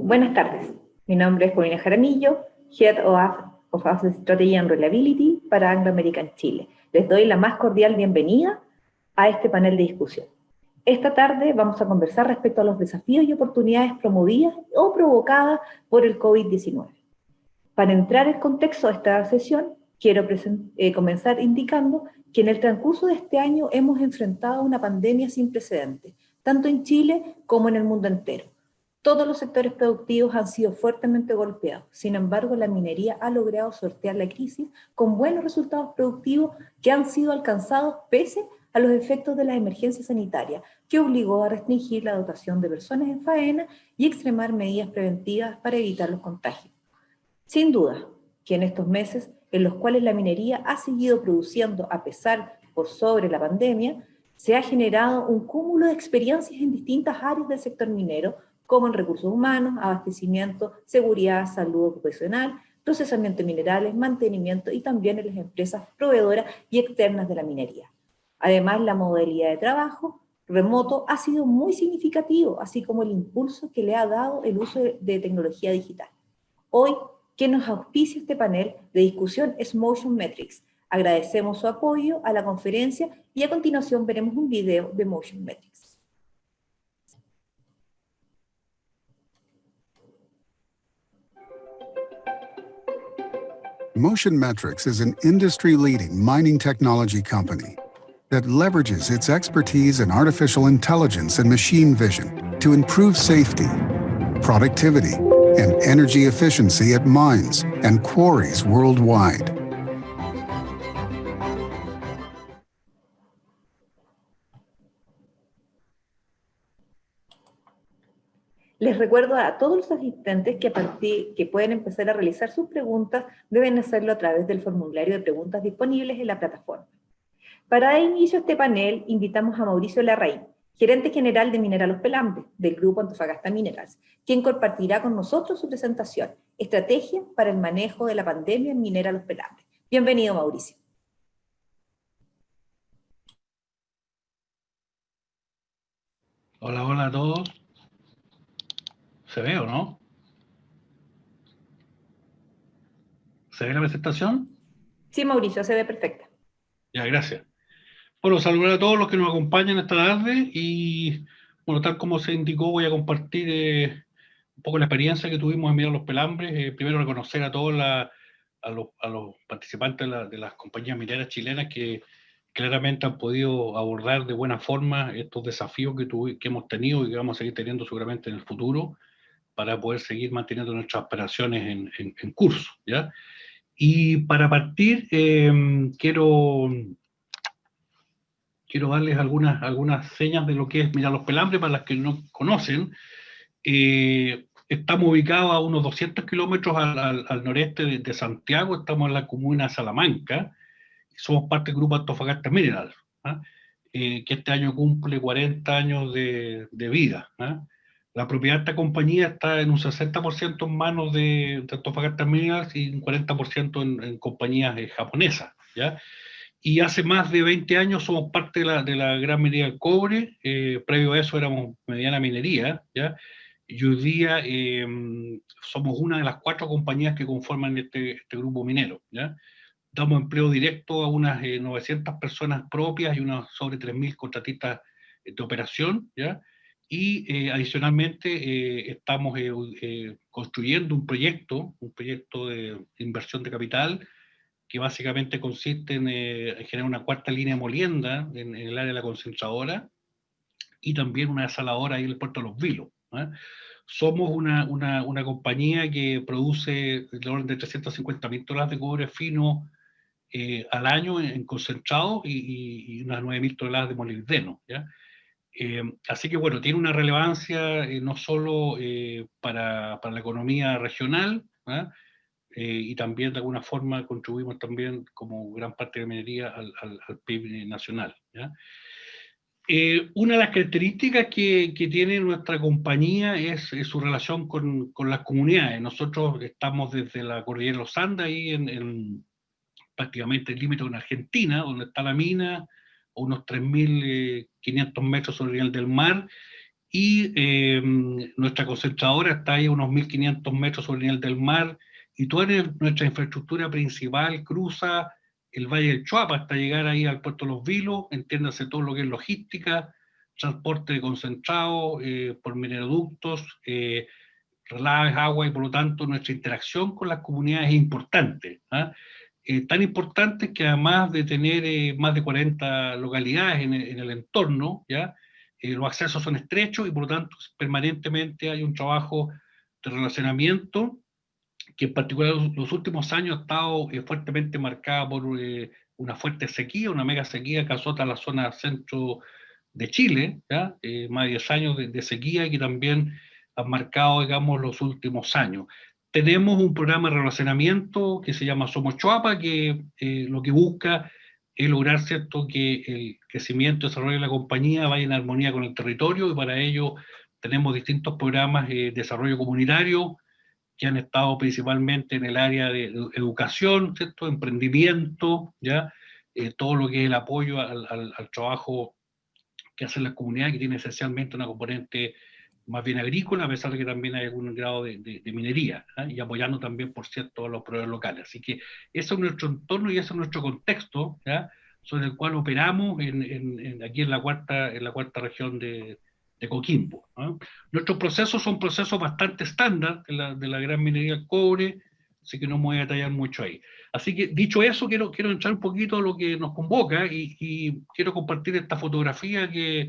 Buenas tardes, mi nombre es Paulina Jaramillo, Head of Asset Strategy and Reliability para Anglo American Chile. Les doy la más cordial bienvenida a este panel de discusión. Esta tarde vamos a conversar respecto a los desafíos y oportunidades promovidas o provocadas por el COVID-19. Para entrar en contexto de esta sesión, quiero comenzar indicando que en el transcurso de este año hemos enfrentado una pandemia sin precedentes, tanto en Chile como en el mundo entero. Todos los sectores productivos han sido fuertemente golpeados. Sin embargo, la minería ha logrado sortear la crisis con buenos resultados productivos que han sido alcanzados pese a los efectos de la emergencia sanitaria, que obligó a restringir la dotación de personas en faena y extremar medidas preventivas para evitar los contagios. Sin duda que en estos meses en los cuales la minería ha seguido produciendo a pesar por sobre la pandemia, se ha generado un cúmulo de experiencias en distintas áreas del sector minero, como en recursos humanos, abastecimiento, seguridad, salud ocupacional, procesamiento de minerales, mantenimiento y también en las empresas proveedoras y externas de la minería. Además, la modalidad de trabajo remoto ha sido muy significativo, así como el impulso que le ha dado el uso de tecnología digital. Hoy, quien nos auspicia este panel de discusión es Motion Metrics. Agradecemos su apoyo a la conferencia y a continuación veremos un video de Motion Metrics. Motion Metrics is an industry-leading mining technology company that leverages its expertise in artificial intelligence and machine vision to improve safety, productivity, and energy efficiency at mines and quarries worldwide. Les recuerdo a todos los asistentes que pueden empezar a realizar sus preguntas, deben hacerlo a través del formulario de preguntas disponibles en la plataforma. Para dar inicio a este panel, invitamos a Mauricio Larraín, gerente general de Minera Los Pelambres, del Grupo Antofagasta Minerals, quien compartirá con nosotros su presentación, Estrategia para el manejo de la pandemia en Minera Los Pelambres. Bienvenido, Mauricio. Hola, hola a todos. ¿Se ve o no? ¿Se ve la presentación? Sí, Mauricio, se ve perfecta. Ya, gracias. Bueno, saludar a todos los que nos acompañan esta tarde y, bueno, tal como se indicó, voy a compartir un poco la experiencia que tuvimos en Minera Los Pelambres. Primero reconocer a todos a los participantes de las compañías mineras chilenas que claramente han podido abordar de buena forma estos desafíos que hemos tenido y que vamos a seguir teniendo seguramente en el futuro, para poder seguir manteniendo nuestras operaciones en curso, ¿ya? Y para partir, quiero darles algunas señas de lo que es Minera Los Pelambres, para las que no conocen. Estamos ubicados a unos 200 kilómetros al noreste de Santiago, estamos en la comuna de Salamanca, y somos parte del Grupo Antofagasta Minerals, que este año cumple 40 años de vida. La propiedad de esta compañía está en un 60% en manos de Antofagasta Minerals y un 40% en compañías japonesas, ¿ya? Y hace más de 20 años somos parte de la gran minería del cobre. Previo a eso éramos mediana minería, ¿ya? Y hoy día somos una de las 4 compañías que conforman este grupo minero, ¿ya? Damos empleo directo a unas 900 personas propias y unas sobre 3.000 contratistas de operación, ¿ya? Y adicionalmente estamos construyendo un proyecto de inversión de capital que básicamente consiste en generar una 4ª línea de molienda en el área de la concentradora y también una desaladora ahí en el puerto de Los Vilos. Somos una compañía que produce el orden de 350.000 toneladas de cobre fino al año en concentrado y unas 9.000 toneladas de molibdeno, ¿ya? Así que bueno, tiene una relevancia no solo para la economía regional, y también de alguna forma contribuimos también como gran parte de la minería al PIB nacional, ¿ya? Una de las características que tiene nuestra compañía es su relación con las comunidades. Nosotros estamos desde la cordillera de los Andes, ahí prácticamente el límite con Argentina, donde está la mina, unos 3.500 metros sobre el nivel del mar, y nuestra concentradora está ahí a unos 1.500 metros sobre el nivel del mar, y toda nuestra infraestructura principal cruza el Valle del Choapa hasta llegar ahí al puerto de Los Vilos, entiéndase todo lo que es logística, transporte de concentrado por mineroductos, relaves, agua, y por lo tanto nuestra interacción con las comunidades es importante. Tan importante que además de tener más de 40 localidades en el entorno, ¿ya? Los accesos son estrechos y por lo tanto permanentemente hay un trabajo de relacionamiento que en particular los últimos años ha estado fuertemente marcada por una fuerte sequía, una mega sequía que azota la zona centro de Chile, ¿ya? Más de 10 años de sequía que también han marcado, digamos, los últimos años. Tenemos un programa de relacionamiento que se llama Somos Choapa, que lo que busca es lograr, ¿cierto?, que el crecimiento y desarrollo de la compañía vaya en armonía con el territorio, y para ello tenemos distintos programas de desarrollo comunitario que han estado principalmente en el área de educación, ¿cierto?, emprendimiento, ¿ya? Todo lo que es el apoyo al trabajo que hacen las comunidades, que tiene esencialmente una componente más bien agrícola, a pesar de que también hay algún grado de minería, y apoyando también, por cierto, a los proveedores locales. Así que ese es nuestro entorno y ese es nuestro contexto, ¿ya?, sobre el cual operamos aquí en la cuarta región de Coquimbo. Nuestros procesos son procesos bastante estándar de la gran minería del cobre, así que no me voy a detallar mucho ahí. Así que, dicho eso, quiero entrar un poquito a lo que nos convoca y quiero compartir esta fotografía que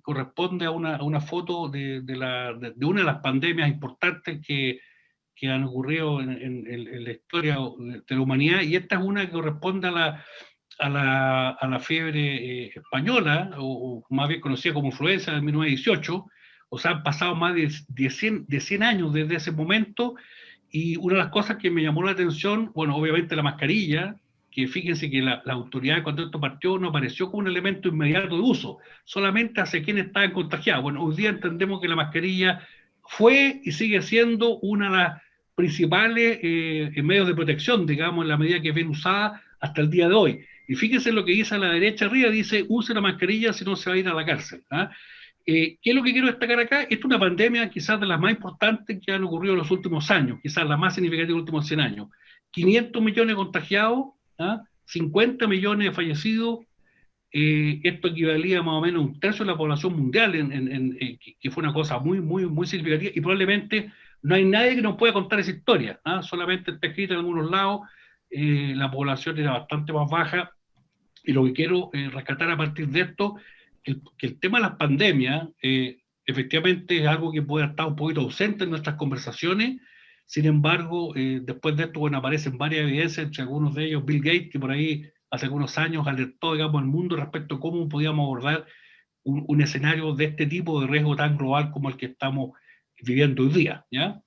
corresponde a una foto de una de las pandemias importantes que han ocurrido en la historia de la humanidad, y esta es una que corresponde a la fiebre española, o más bien conocida como influenza de 1918. O sea, han pasado más de 100 años desde ese momento, y una de las cosas que me llamó la atención, bueno, obviamente la mascarilla, que fíjense que la autoridad cuando esto partió no apareció como un elemento inmediato de uso, solamente hacia quienes estaban contagiados. Bueno, hoy día entendemos que la mascarilla fue y sigue siendo una de las principales medios de protección, digamos, en la medida que es bien usada hasta el día de hoy. Y fíjense lo que dice a la derecha arriba, dice, use la mascarilla si no se va a ir a la cárcel. ¿Qué es lo que quiero destacar acá? Esta es una pandemia quizás de las más importantes que han ocurrido en los últimos años, quizás la más significativa de los últimos 100 años. 500 millones de contagiados, 50 millones de fallecidos, esto equivalía más o menos a un tercio de la población mundial, que fue una cosa muy, muy, muy significativa, y probablemente no hay nadie que nos pueda contar esa historia, solamente está escrita en algunos lados, la población era bastante más baja, y lo que quiero rescatar a partir de esto, que el tema de las pandemias, efectivamente es algo que puede estar un poquito ausente en nuestras conversaciones. Sin embargo, después de esto, bueno, aparecen varias evidencias, entre algunos de ellos Bill Gates, que por ahí hace algunos años alertó, digamos, al mundo respecto a cómo podíamos abordar un escenario de este tipo de riesgo tan global como el que estamos viviendo hoy día, ¿ya?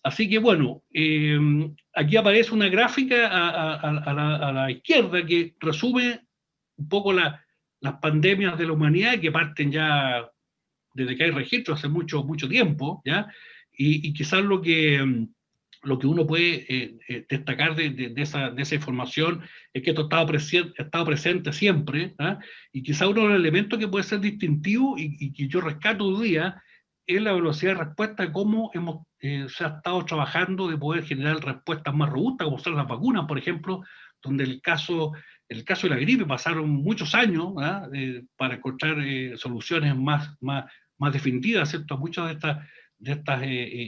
Así que, bueno, aquí aparece una gráfica a la izquierda que resume un poco las pandemias de la humanidad, que parten ya desde que hay registros hace mucho, mucho tiempo, ¿ya? Y quizás lo que uno puede destacar de esa información es que esto ha estado presente siempre, y quizás uno de los elementos que puede ser distintivo y que yo rescato hoy día es la velocidad de respuesta, cómo se ha estado trabajando de poder generar respuestas más robustas, como son las vacunas, por ejemplo, donde el caso de la gripe pasaron muchos años para encontrar soluciones más definitivas, ¿cierto?, a muchas de estas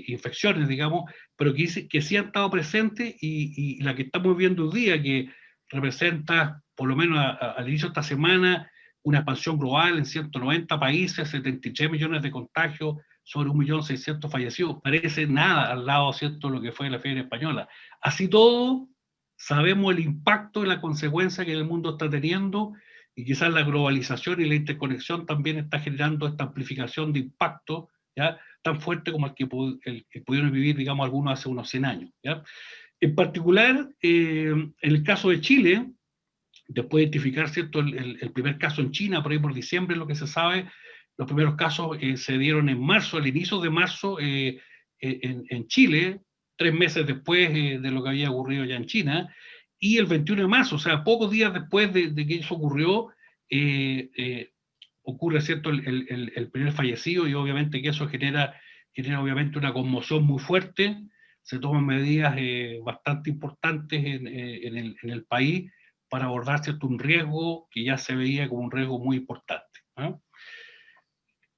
infecciones, digamos, pero que sí han estado presentes, y la que estamos viendo hoy día, que representa, por lo menos al inicio de esta semana, una expansión global en 190 países, 73 millones de contagios, sobre 1.600.000 fallecidos, parece nada al lado, ¿cierto?, lo que fue la fiebre española. Así todo, sabemos el impacto y la consecuencia que el mundo está teniendo, y quizás la globalización y la interconexión también está generando esta amplificación de impacto, ¿ya?, tan fuerte como el que pudieron vivir, digamos, algunos hace unos 100 años. ¿Ya? En particular, en el caso de Chile, después de identificar, ¿cierto?, el primer caso en China, por ahí por diciembre, lo que se sabe, los primeros casos se dieron en marzo, al inicio de marzo, en Chile, 3 meses después de lo que había ocurrido ya en China, y el 21 de marzo, o sea, pocos días después de que eso ocurrió, ocurre, ¿cierto?, el primer fallecido, y obviamente que eso genera obviamente una conmoción muy fuerte. Se toman medidas bastante importantes en el país para abordar, ¿cierto?, un riesgo que ya se veía como un riesgo muy importante, ¿no?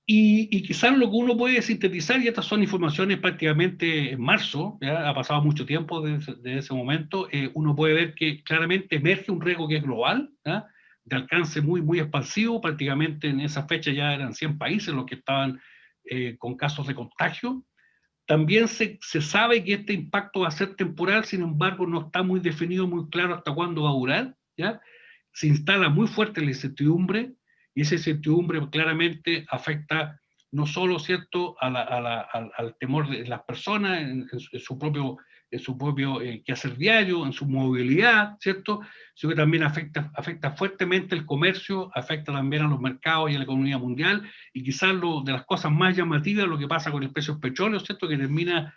Y quizás lo que uno puede sintetizar, y estas son informaciones prácticamente en marzo, ya ha pasado mucho tiempo desde ese momento, uno puede ver que claramente emerge un riesgo que es global, ¿ya?, de alcance muy, muy expansivo. Prácticamente en esa fecha ya eran 100 países los que estaban con casos de contagio. También se sabe que este impacto va a ser temporal, sin embargo no está muy definido, muy claro hasta cuándo va a durar, ¿ya? Se instala muy fuerte la incertidumbre, y esa incertidumbre claramente afecta no solo, ¿cierto?, al temor de las personas en su propio quehacer diario, en su movilidad, ¿cierto?, sino que también afecta fuertemente el comercio, afecta también a los mercados y a la economía mundial, y quizás de las cosas más llamativas, lo que pasa con el precio del petróleo, ¿cierto?, que termina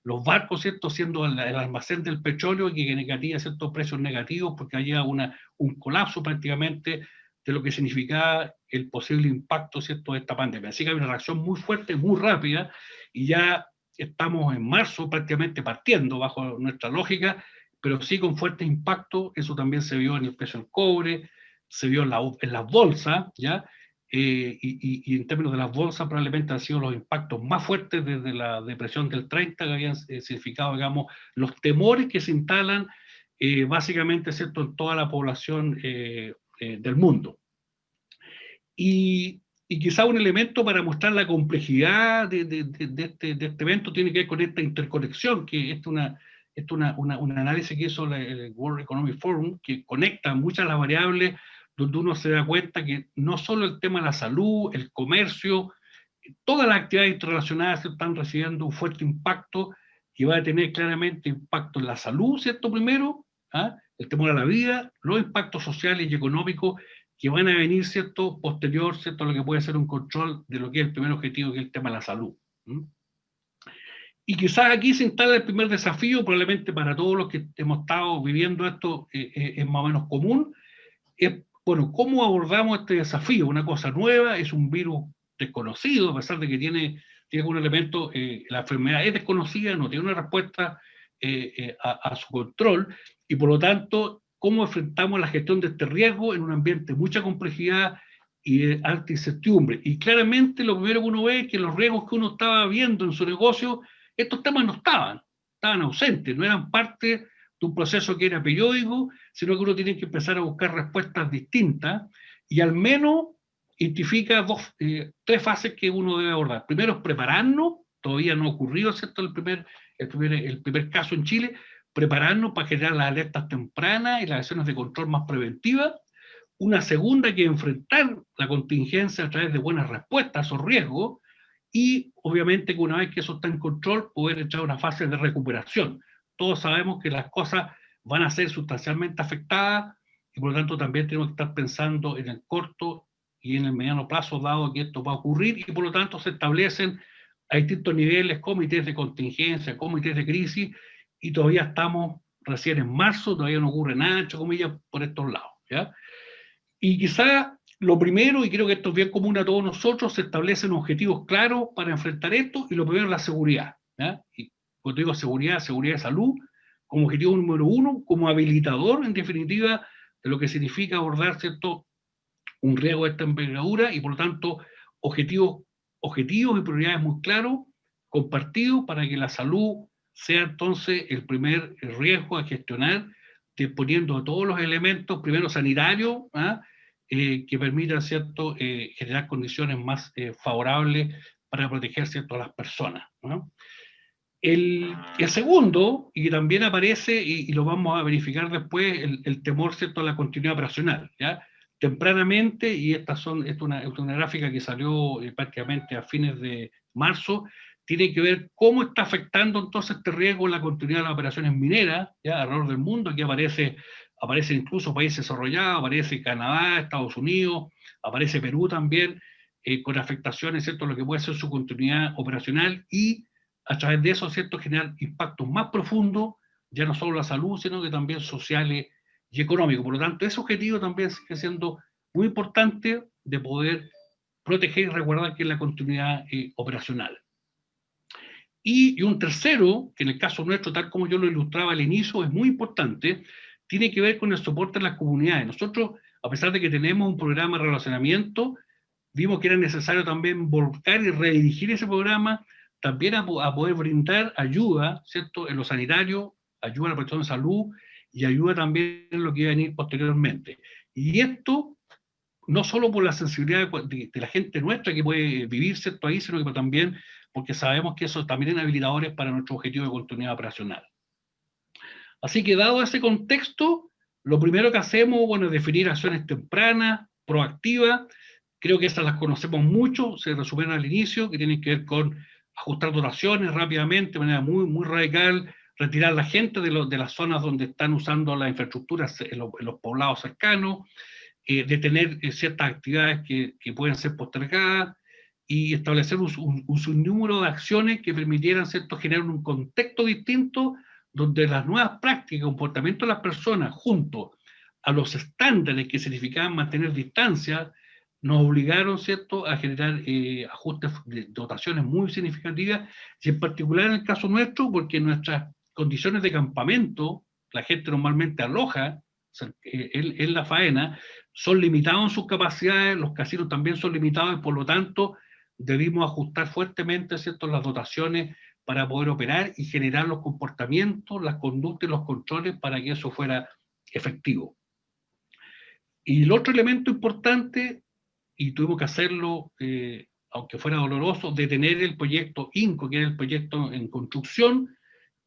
los barcos, ¿cierto?, siendo el almacén del petróleo, que generaría ciertos precios negativos, porque había un colapso prácticamente de lo que significaba el posible impacto, ¿cierto?, de esta pandemia. Así que hay una reacción muy fuerte, muy rápida, y ya estamos en marzo prácticamente partiendo bajo nuestra lógica, pero sí con fuerte impacto. Eso también se vio en el precio del cobre, se vio en las bolsas, ¿ya? Y en términos de las bolsas probablemente han sido los impactos más fuertes desde la depresión del 30, que habían significado, digamos, los temores que se instalan básicamente, ¿cierto?, en toda la población del mundo. Y quizá un elemento para mostrar la complejidad de este evento tiene que ver con esta interconexión, que es un análisis que hizo el World Economic Forum, que conecta muchas de las variables, donde uno se da cuenta que no solo el tema de la salud, el comercio, todas las actividades interrelacionadas están recibiendo un fuerte impacto, que va a tener claramente impacto en la salud, ¿cierto?, primero, ¿ah?, el temor a la vida, los impactos sociales y económicos que van a venir, ¿cierto?, posterior, ¿cierto?, a lo que puede ser un control de lo que es el primer objetivo, que es el tema de la salud. Y quizás aquí se instala el primer desafío, probablemente para todos los que hemos estado viviendo esto, es más o menos común, es, bueno, ¿cómo abordamos este desafío? Una cosa nueva, es un virus desconocido, a pesar de que tiene un elemento, la enfermedad es desconocida, no tiene una respuesta a su control, y por lo tanto, ¿cómo enfrentamos la gestión de este riesgo en un ambiente de mucha complejidad y de alta incertidumbre? Y claramente lo primero que uno ve es que los riesgos que uno estaba viendo en su negocio, estos temas no estaban ausentes, no eran parte de un proceso que era periódico, sino que uno tiene que empezar a buscar respuestas distintas, y al menos identifica tres fases que uno debe abordar. Primero es prepararnos, todavía no ha ocurrido, ¿cierto?, el primer caso en Chile, prepararnos para generar las alertas tempranas y las acciones de control más preventivas. Una segunda, que enfrentar la contingencia a través de buenas respuestas a esos riesgos, y obviamente que una vez que eso está en control, poder entrar a una fase de recuperación. Todos sabemos que las cosas van a ser sustancialmente afectadas, y por lo tanto también tenemos que estar pensando en el corto y en el mediano plazo, dado que esto va a ocurrir, y por lo tanto se establecen a distintos niveles comités de contingencia, comités de crisis, y todavía estamos recién en marzo, todavía no ocurre nada, entre comillas, por estos lados, ¿ya? Y quizá lo primero, y creo que esto es bien común a todos nosotros, se establecen objetivos claros para enfrentar esto, y lo primero es la seguridad, ¿ya? Y cuando digo seguridad de salud, como objetivo número uno, como habilitador, en definitiva, de lo que significa abordar, ¿cierto?, un riesgo de esta envergadura, y por lo tanto, objetivos y prioridades muy claros, compartidos, para que la salud sea entonces el primer riesgo a gestionar, disponiendo a todos los elementos, primero sanitarios, que permitan, ¿cierto?, generar condiciones más favorables para proteger, ¿cierto?, a las personas, ¿no? El segundo, y que también aparece, y lo vamos a verificar después, el temor, ¿cierto?, a la continuidad operacional, ¿ya? Tempranamente, y esta es una gráfica que salió prácticamente a fines de marzo, tiene que ver cómo está afectando entonces este riesgo en la continuidad de las operaciones mineras, ya alrededor del mundo. Aquí aparecen incluso países desarrollados, aparece Canadá, Estados Unidos, aparece Perú también, con afectaciones, ¿cierto?, lo que puede ser su continuidad operacional, y a través de eso, ¿cierto?, generar impactos más profundos, ya no solo la salud, sino que también sociales y económico. Por lo tanto, ese objetivo también sigue siendo muy importante de poder proteger y resguardar que es la continuidad operacional. Y un tercero, que en el caso nuestro, tal como yo lo ilustraba al inicio, es muy importante, tiene que ver con el soporte a las comunidades. Nosotros, a pesar de que tenemos un programa de relacionamiento, vimos que era necesario también volcar y redirigir ese programa, también a poder brindar ayuda, ¿cierto?, en lo sanitario, ayuda a la protección de salud y ayuda también en lo que iba a venir posteriormente. Y esto, no solo por la sensibilidad de la gente nuestra que puede vivir, ¿cierto?, ahí, sino que también porque sabemos que eso también es habilitadores para nuestro objetivo de continuidad operacional. Así que dado ese contexto, lo primero que hacemos, bueno, es definir acciones tempranas, proactivas. Creo que esas las conocemos mucho, se resumieron al inicio, que tienen que ver con ajustar dotaciones rápidamente, de manera muy radical, retirar a la gente de las zonas donde están usando las infraestructuras en los poblados cercanos, detener ciertas actividades que pueden ser postergadas, y establecer un sinnúmero de acciones que permitieran, ¿cierto?, generar un contexto distinto donde las nuevas prácticas, comportamiento de las personas, junto a los estándares que significaban mantener distancia, nos obligaron, ¿cierto?, a generar ajustes de dotaciones muy significativas, y en particular en el caso nuestro, porque nuestras condiciones de campamento, la gente normalmente aloja en la faena, son limitados en sus capacidades, los casinos también son limitados, y por lo tanto debimos ajustar fuertemente, ¿cierto?, las dotaciones para poder operar y generar los comportamientos, las conductas y los controles para que eso fuera efectivo. Y el otro elemento importante, y tuvimos que hacerlo, aunque fuera doloroso, detener el proyecto INCO, que era el proyecto en construcción,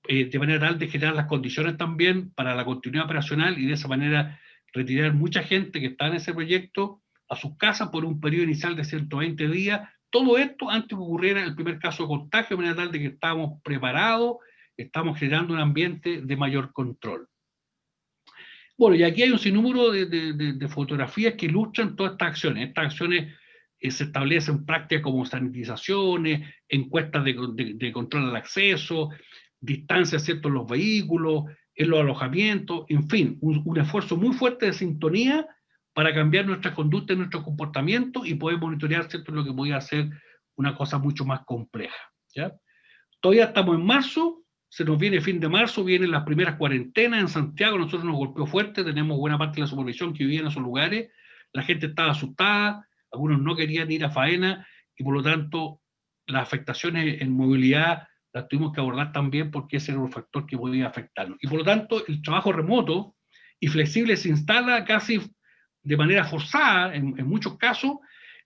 de manera tal de generar las condiciones también para la continuidad operacional, y de esa manera retirar mucha gente que está en ese proyecto a sus casas por un periodo inicial de 120 días. Todo esto antes de que ocurriera el primer caso de contagio, de manera tal de que estábamos preparados, estamos generando un ambiente de mayor control. Bueno, y aquí hay un sinnúmero de fotografías que ilustran todas estas acciones. Estas acciones se establecen prácticas como sanitizaciones, encuestas de control al acceso, distancias, ¿cierto?, en los vehículos, en los alojamientos, en fin, un esfuerzo muy fuerte de sintonía para cambiar nuestras conductas, nuestros comportamientos, y poder monitorear, ¿cierto?, lo que podía ser una cosa mucho más compleja, ¿ya? Todavía estamos en marzo, se nos viene fin de marzo, vienen las primeras cuarentenas en Santiago, nosotros nos golpeó fuerte, tenemos buena parte de la supervisión que vivía en esos lugares, la gente estaba asustada, algunos no querían ir a faena, y por lo tanto las afectaciones en movilidad las tuvimos que abordar también, porque ese era un factor que podía afectarnos. Y por lo tanto el trabajo remoto y flexible se instala casi de manera forzada en muchos casos,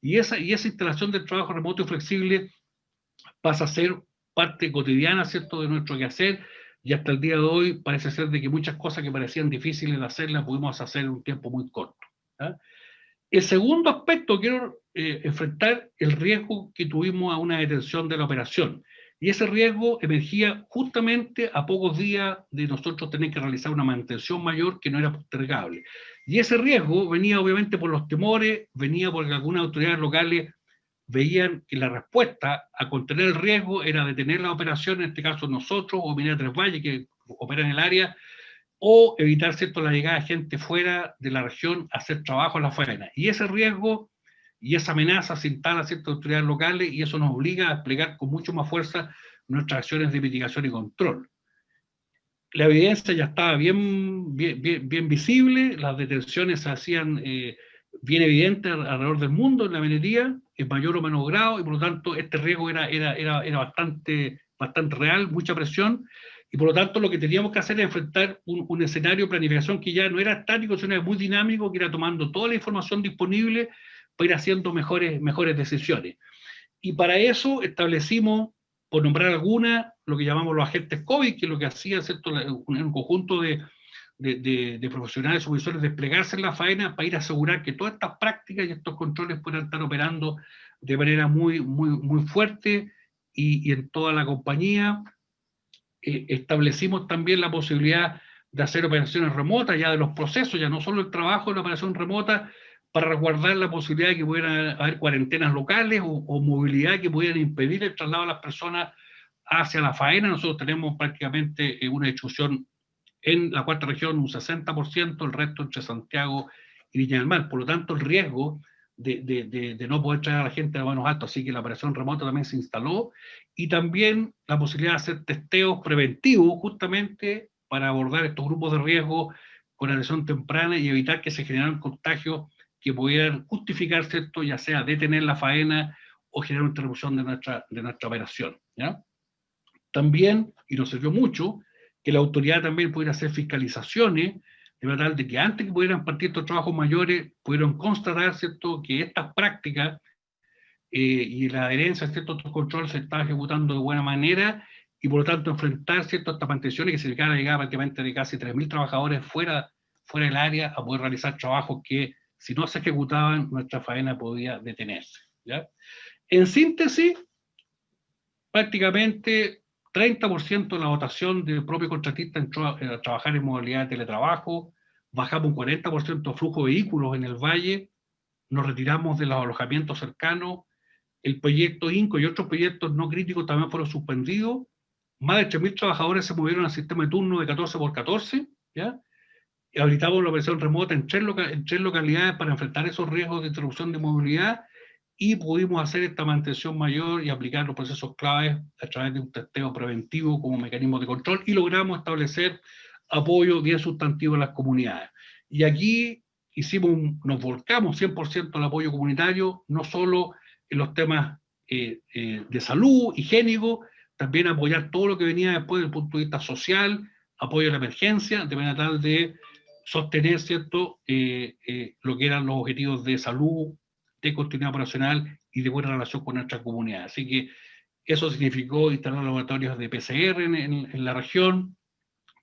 y esa instalación del trabajo remoto y flexible pasa a ser parte cotidiana, ¿cierto?, de nuestro quehacer, y hasta el día de hoy parece ser de que muchas cosas que parecían difíciles de hacer las pudimos hacer en un tiempo muy corto, ¿ya? El segundo aspecto, quiero enfrentar el riesgo que tuvimos a una detención de la operación, y ese riesgo emergía justamente a pocos días de nosotros tener que realizar una mantención mayor que no era postergable, y ese riesgo venía obviamente por los temores, venía porque algunas autoridades locales veían que la respuesta a contener el riesgo era detener la operación, en este caso nosotros, o Minera Tres Valles, que opera en el área, o evitar, ¿cierto?, la llegada de gente fuera de la región a hacer trabajo en la faena. Y ese riesgo y esa amenaza se instala a ciertas autoridades locales, y eso nos obliga a desplegar con mucho más fuerza nuestras acciones de mitigación y control. La evidencia ya estaba bien visible, las detenciones se hacían bien evidentes alrededor del mundo en la minería, en mayor o menor grado, y por lo tanto este riesgo era bastante real, mucha presión, y por lo tanto lo que teníamos que hacer era enfrentar un escenario de planificación que ya no era estático, sino muy dinámico, que era tomando toda la información disponible para ir haciendo mejores decisiones. Y para eso establecimos, por nombrar alguna, lo que llamamos los agentes COVID, que es lo que hacía, ¿cierto?, un conjunto de profesionales supervisores desplegarse en la faena para ir a asegurar que todas estas prácticas y estos controles puedan estar operando de manera muy fuerte, y en toda la compañía. Establecimos también la posibilidad de hacer operaciones remotas, ya de los procesos, ya no solo el trabajo de la operación remota, para resguardar la posibilidad de que pudieran haber cuarentenas locales o movilidad que pudieran impedir el traslado de las personas hacia la faena. Nosotros tenemos prácticamente una distribución en la cuarta región un 60%, el resto entre Santiago y Viña del Mar. Por lo tanto, el riesgo de no poder traer a la gente de buenos altos, así que la operación remota también se instaló, y también la posibilidad de hacer testeos preventivos justamente para abordar estos grupos de riesgo con atención temprana y evitar que se generaran contagios que pudieran justificarse esto, ya sea detener la faena o generar una interrupción de nuestra operación, ¿ya? También, y nos sirvió mucho, que la autoridad también pudiera hacer fiscalizaciones, de verdad, de que antes que pudieran partir estos trabajos mayores, pudieron constatar, ¿cierto?, que estas prácticas y la adherencia a ciertos controles se estaba ejecutando de buena manera, y por lo tanto enfrentar, ¿cierto?, estas mantenciones que significaban la llegada prácticamente de casi 3.000 trabajadores fuera del área a poder realizar trabajos que, si no se ejecutaban, nuestra faena podía detenerse, ¿ya? En síntesis, prácticamente 30% de la votación del propio contratista entró a trabajar en modalidad de teletrabajo, bajamos un 40% de flujo de vehículos en el valle, nos retiramos de los alojamientos cercanos, el proyecto INCO y otros proyectos no críticos también fueron suspendidos, más de 3.000 trabajadores se movieron al sistema de turno de 14x14, ¿ya? Y habilitamos la operación remota en tres localidades para enfrentar esos riesgos de interrupción de movilidad, y pudimos hacer esta mantención mayor y aplicar los procesos claves a través de un testeo preventivo como mecanismo de control, y logramos establecer apoyo bien sustantivo en las comunidades. Y aquí nos volcamos 100% al apoyo comunitario, no solo en los temas de salud, higiénico, también apoyar todo lo que venía después desde el punto de vista social, apoyo a la emergencia, de manera tal de sostener, ¿cierto?, lo que eran los objetivos de salud, de continuidad operacional y de buena relación con nuestra comunidad. Así que eso significó instalar laboratorios de PCR en la región,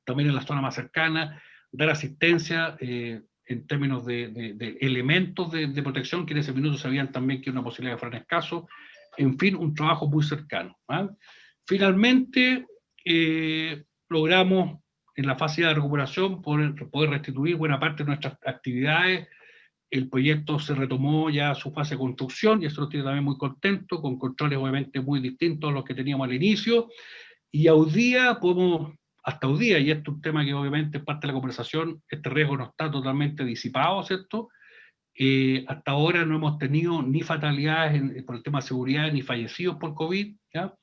también en la zona más cercana, dar asistencia en términos de elementos de protección que en ese minuto sabían también que una posibilidad de fueran escasos. En fin, un trabajo muy cercano, ¿eh? Finalmente, logramos en la fase de recuperación poder restituir buena parte de nuestras actividades. El proyecto se retomó ya su fase de construcción, y eso nos tiene también muy contento, con controles obviamente muy distintos a los que teníamos al inicio, y hoy día hasta hoy día, y esto es un tema que obviamente es parte de la conversación, este riesgo no está totalmente disipado, ¿cierto? Hasta ahora no hemos tenido ni fatalidades por el tema de seguridad, ni fallecidos por COVID, ¿ya?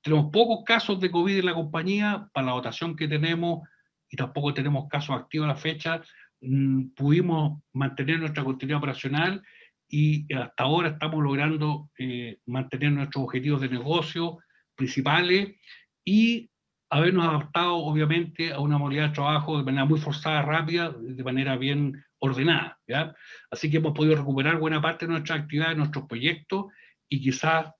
Tenemos pocos casos de COVID en la compañía para la dotación que tenemos, y tampoco tenemos casos activos a la fecha. Pudimos mantener nuestra continuidad operacional, y hasta ahora estamos logrando mantener nuestros objetivos de negocio principales, y habernos adaptado obviamente a una modalidad de trabajo de manera muy forzada, rápida, de manera bien ordenada, ¿ya? Así que hemos podido recuperar buena parte de nuestras actividades, de nuestros proyectos, y quizás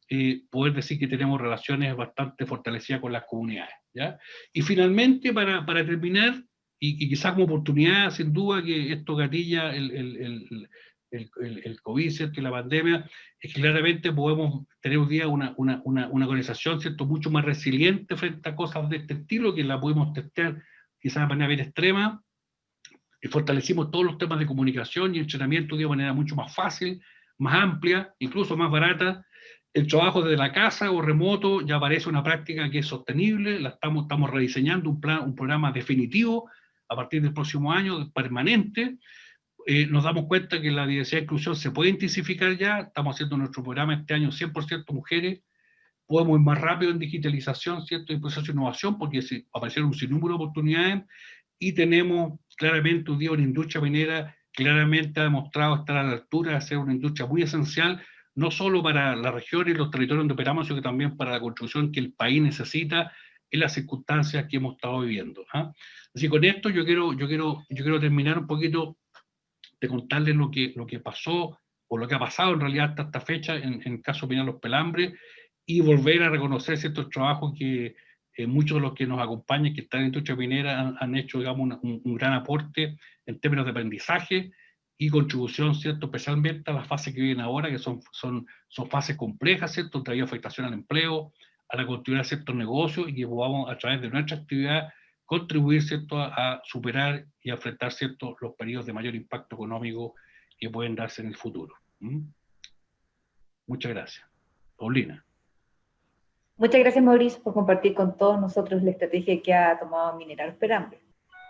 poder decir que tenemos relaciones bastante fortalecidas con las comunidades, ¿ya? Y finalmente, para terminar, y quizás como oportunidad, sin duda que esto gatilla el COVID, ¿cierto?, y la pandemia, es que claramente podemos tener hoy día una organización, ¿cierto?, mucho más resiliente frente a cosas de este estilo, que la podemos testear quizás de manera bien extrema, y fortalecimos todos los temas de comunicación y entrenamiento de manera mucho más fácil, más amplia, incluso más barata. El trabajo desde la casa o remoto ya parece una práctica que es sostenible, estamos rediseñando un programa definitivo a partir del próximo año, permanente. Nos damos cuenta que la diversidad e inclusión se puede intensificar ya, estamos haciendo nuestro programa este año 100% mujeres, podemos ir más rápido en digitalización, ¿cierto?, y proceso de innovación, porque aparecieron un sinnúmero de oportunidades, y tenemos claramente hoy día una industria minera que claramente ha demostrado estar a la altura de ser una industria muy esencial, no solo para la región y los territorios donde operamos, sino que también para la construcción que el país necesita en las circunstancias que hemos estado viviendo, ¿eh? Así que con esto yo quiero terminar un poquito de contarles lo que pasó, o lo que ha pasado en realidad hasta esta fecha en el caso Minera Los Pelambres, y volver a reconocer ciertos trabajos que muchos de los que nos acompañan, que están en la industria minera, han hecho, digamos, un gran aporte en términos de aprendizaje y contribución, ¿cierto?, especialmente a las fases que vienen ahora, que son fases complejas, ¿cierto?, traído afectación al empleo, a la continuidad de ciertos negocios, y que podamos a través de nuestra actividad contribuir, ¿cierto?, a superar y a enfrentar, ¿cierto?, los periodos de mayor impacto económico que pueden darse en el futuro. Muchas gracias. Paulina. Muchas gracias, Mauricio, por compartir con todos nosotros la estrategia que ha tomado Minera Los Pelambres.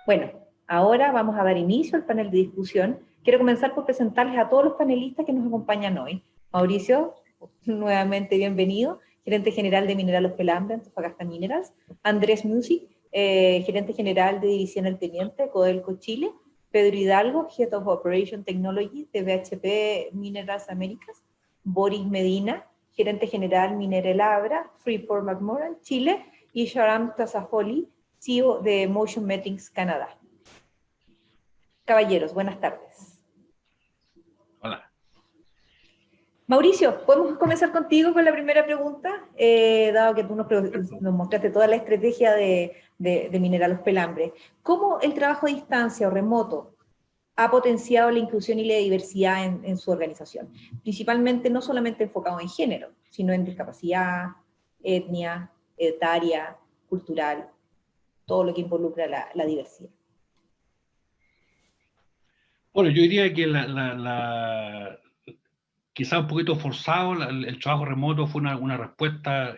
Bueno, ahora vamos a dar inicio al panel de discusión. Quiero comenzar por presentarles a todos los panelistas que nos acompañan hoy. Mauricio, nuevamente bienvenido, gerente general de Mineral Los Pelambres, Antofagasta Minerals. Andrés Music, gerente general de División El Teniente, Codelco Chile. Pedro Hidalgo, Head of Operation Technology de BHP Minerals Américas. Boris Medina, gerente general Mineral Abra, Freeport McMoRan, Chile. Y Sharam Tasaholi, CEO de Motion Metrics Canadá. Caballeros, buenas tardes. Hola. Mauricio, ¿podemos comenzar contigo con la primera pregunta? Dado que tú nos mostraste toda la estrategia de Mineral Los Pelambres. ¿Cómo el trabajo a distancia o remoto ha potenciado la inclusión y la diversidad en su organización? Principalmente, no solamente enfocado en género, sino en discapacidad, etnia, etaria, cultural, todo lo que involucra la diversidad. Bueno, yo diría que quizá un poquito forzado, el trabajo remoto fue una respuesta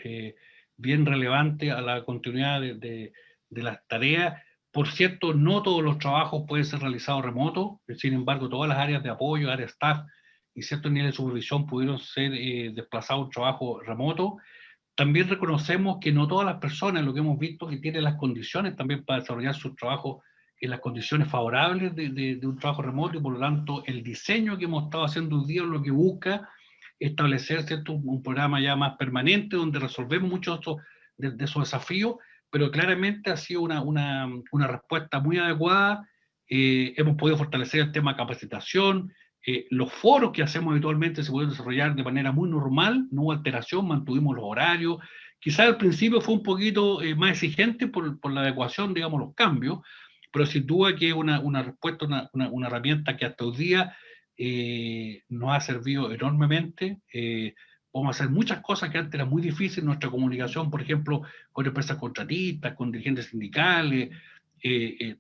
bien relevante a la continuidad de las tareas. Por cierto, no todos los trabajos pueden ser realizados remotos, sin embargo, todas las áreas de apoyo, áreas staff y ciertos niveles de supervisión pudieron ser desplazados a un trabajo remoto. También reconocemos que no todas las personas, lo que hemos visto, que tienen las condiciones también para desarrollar su trabajo en las condiciones favorables de un trabajo remoto, y por lo tanto el diseño que hemos estado haciendo hoy día lo que busca establecer, ¿cierto?, un programa ya más permanente donde resolvemos muchos de esos desafíos, pero claramente ha sido una respuesta muy adecuada. Hemos podido fortalecer el tema de capacitación. Los foros que hacemos habitualmente se pueden desarrollar de manera muy normal, no hubo alteración, mantuvimos los horarios. Quizás al principio fue un poquito más exigente por la adecuación, digamos, los cambios, pero sin duda que es una respuesta, una herramienta que hasta hoy día nos ha servido enormemente. Podemos hacer muchas cosas que antes eran muy difíciles, nuestra comunicación, por ejemplo, con empresas contratistas, con dirigentes sindicales,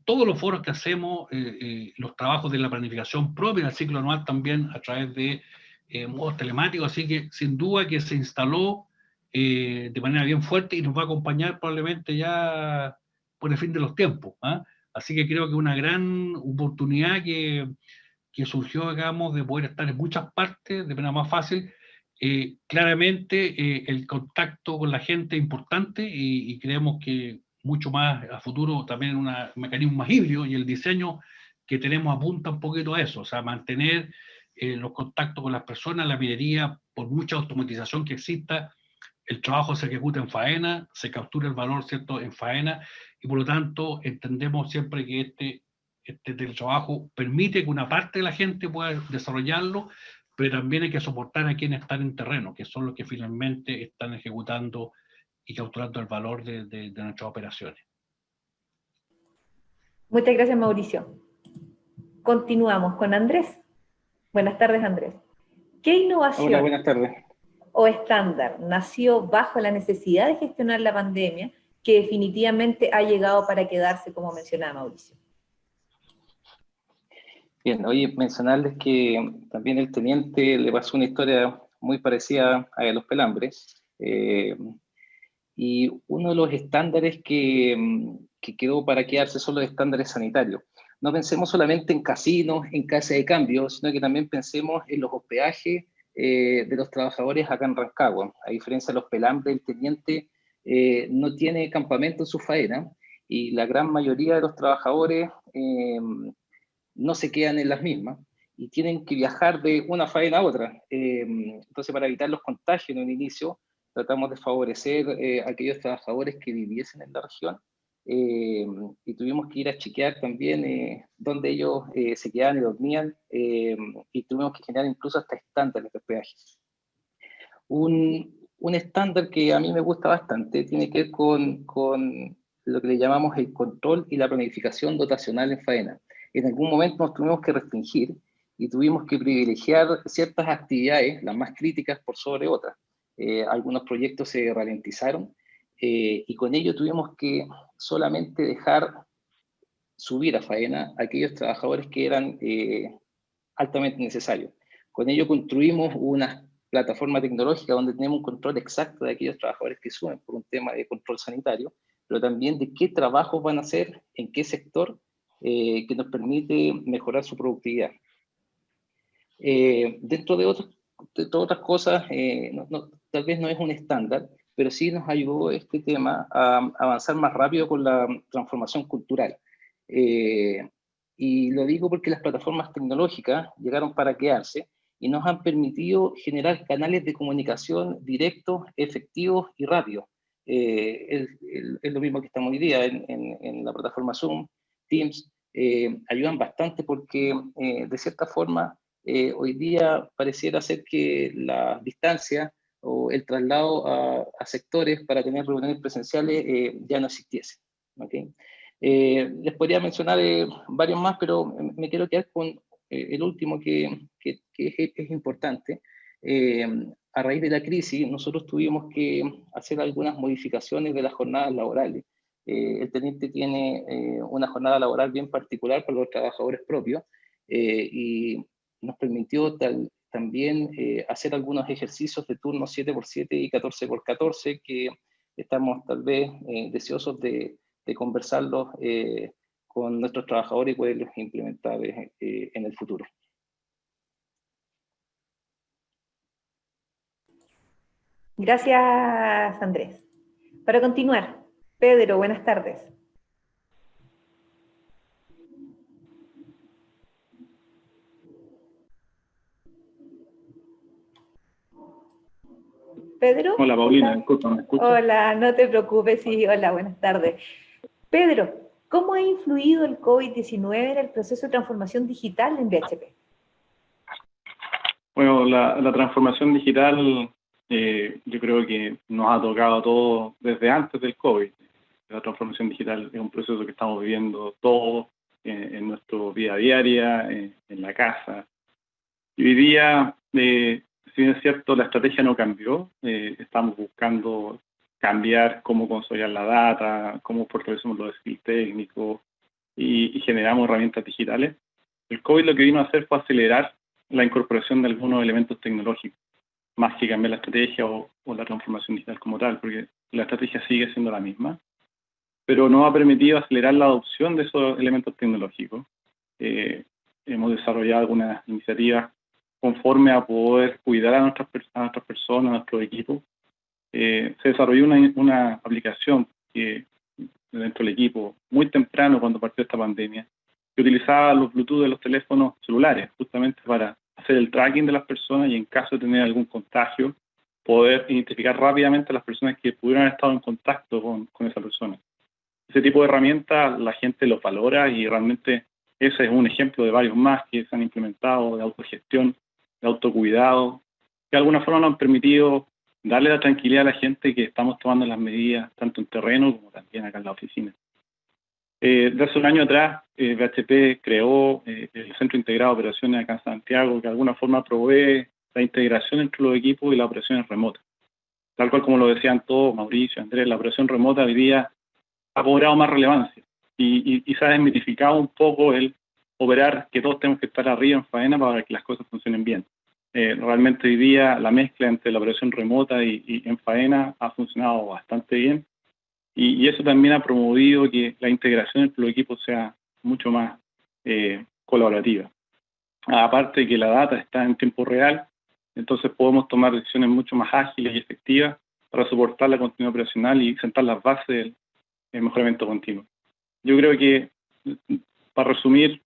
todos los foros que hacemos, los trabajos de la planificación propia del ciclo anual también a través de modos telemáticos, así que sin duda que se instaló de manera bien fuerte y nos va a acompañar probablemente ya por el fin de los tiempos, ¿eh? Así que creo que una gran oportunidad que surgió, digamos, de poder estar en muchas partes de manera más fácil. Claramente el contacto con la gente es importante y creemos que mucho más a futuro también un mecanismo más híbrido, y el diseño que tenemos apunta un poquito a eso, o sea, mantener los contactos con las personas. La minería, por mucha automatización que exista, el trabajo se ejecuta en faena, se captura el valor, ¿cierto?, en faena, y por lo tanto entendemos siempre que este teletrabajo permite que una parte de la gente pueda desarrollarlo, pero también hay que soportar a quienes están en terreno, que son los que finalmente están ejecutando y capturando el valor de nuestras operaciones. Muchas gracias, Mauricio. Continuamos con Andrés. Buenas tardes, Andrés. ¿Qué innovación Hola, buenas tardes. o estándar nació bajo la necesidad de gestionar la pandemia que definitivamente ha llegado para quedarse, como mencionaba Mauricio? Bien, oye, mencionarles que también el teniente le pasó una historia muy parecida a Los Pelambres, y uno de los estándares que quedó para quedarse son los estándares sanitarios. No pensemos solamente en casinos, en casas de cambio, sino que también pensemos en los hospedajes de los trabajadores acá en Rancagua. A diferencia de Los Pelambres, el teniente no tiene campamento en su faena, y la gran mayoría de los trabajadores no se quedan en las mismas y tienen que viajar de una faena a otra. Entonces, para evitar los contagios en un inicio, tratamos de favorecer a aquellos trabajadores que viviesen en la región, y tuvimos que ir a chequear también dónde ellos se quedaban y dormían, y tuvimos que generar incluso hasta estándares de hospedaje. Un estándar que a mí me gusta bastante tiene que ver con lo que le llamamos el control y la planificación dotacional en faena. En algún momento nos tuvimos que restringir y tuvimos que privilegiar ciertas actividades, las más críticas, por sobre otras. Algunos proyectos se ralentizaron, y con ello tuvimos que solamente dejar subir a faena a aquellos trabajadores que eran altamente necesarios. Con ello construimos una plataforma tecnológica donde tenemos un control exacto de aquellos trabajadores que suben por un tema de control sanitario, pero también de qué trabajos van a hacer, en qué sector, que nos permite mejorar su productividad. Dentro de otras cosas, tal vez no es un estándar, pero sí nos ayudó este tema a avanzar más rápido con la transformación cultural. Y lo digo porque las plataformas tecnológicas llegaron para quedarse y nos han permitido generar canales de comunicación directos, efectivos y rápidos. Es lo mismo que estamos hoy día en la plataforma Zoom, Teams, ayudan bastante porque de cierta forma hoy día pareciera ser que la distancia o el traslado a sectores para tener reuniones presenciales ya no existiese. ¿Okay? Les podría mencionar varios más, pero me quiero quedar con el último que es importante. A raíz de la crisis, nosotros tuvimos que hacer algunas modificaciones de las jornadas laborales. El teniente tiene una jornada laboral bien particular para los trabajadores propios y nos permitió también hacer algunos ejercicios de turno 7x7 y 14x14 que estamos tal vez deseosos de conversarlos con nuestros trabajadores y poderlos implementar en el futuro. Gracias, Andrés. Para continuar, Pedro, buenas tardes. Pedro. Hola, Paulina, disculpa, ¿me escuchas? Hola, no te preocupes, sí, hola, buenas tardes. Pedro, ¿cómo ha influido el COVID-19 en el proceso de transformación digital en BHP? Bueno, la transformación digital yo creo que nos ha tocado a todos desde antes del COVID. La transformación digital es un proceso que estamos viviendo todos en nuestra vida diaria, en la casa. Y hoy día, si bien es cierto, la estrategia no cambió, estamos buscando cambiar cómo consolidar la data, cómo fortalecemos los skills técnicos y generamos herramientas digitales. El COVID lo que vino a hacer fue acelerar la incorporación de algunos elementos tecnológicos, más que cambiar la estrategia o la transformación digital como tal, porque la estrategia sigue siendo la misma, pero nos ha permitido acelerar la adopción de esos elementos tecnológicos. Hemos desarrollado algunas iniciativas conforme a poder cuidar a nuestras personas, a nuestros equipos. Se desarrolló una aplicación que dentro del equipo muy temprano cuando partió esta pandemia, que utilizaba los Bluetooth de los teléfonos celulares justamente para hacer el tracking de las personas y en caso de tener algún contagio, poder identificar rápidamente a las personas que pudieran haber estado en contacto con esa persona. Ese tipo de herramientas la gente los valora y realmente ese es un ejemplo de varios más que se han implementado de autogestión, de autocuidado, que de alguna forma nos han permitido darle la tranquilidad a la gente que estamos tomando las medidas tanto en terreno como también acá en la oficina. De hace un año atrás, BHP creó el Centro Integrado de Operaciones acá en Santiago, que de alguna forma provee la integración entre los equipos y las operaciones remotas. Tal cual como lo decían todos, Mauricio, Andrés, la operación remota hoy día ha cobrado más relevancia y se ha desmitificado un poco el operar que todos tenemos que estar arriba en faena para que las cosas funcionen bien. Realmente hoy día la mezcla entre la operación remota y en faena ha funcionado bastante bien y eso también ha promovido que la integración entre los equipos sea mucho más colaborativa. Aparte de que la data está en tiempo real, entonces podemos tomar decisiones mucho más ágiles y efectivas para soportar la continuidad operacional y sentar las bases del mejoramiento continuo. Yo creo que, para resumir,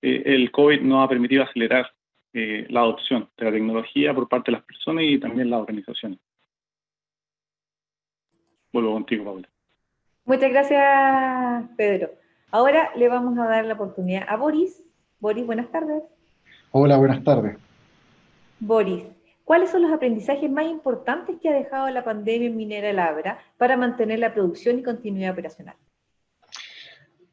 el COVID nos ha permitido acelerar la adopción de la tecnología por parte de las personas y también las organizaciones. Vuelvo contigo, Paula. Muchas gracias, Pedro. Ahora le vamos a dar la oportunidad a Boris. Boris, buenas tardes. Hola, buenas tardes. Boris, ¿cuáles son los aprendizajes más importantes que ha dejado la pandemia en Minera Labra para mantener la producción y continuidad operacional?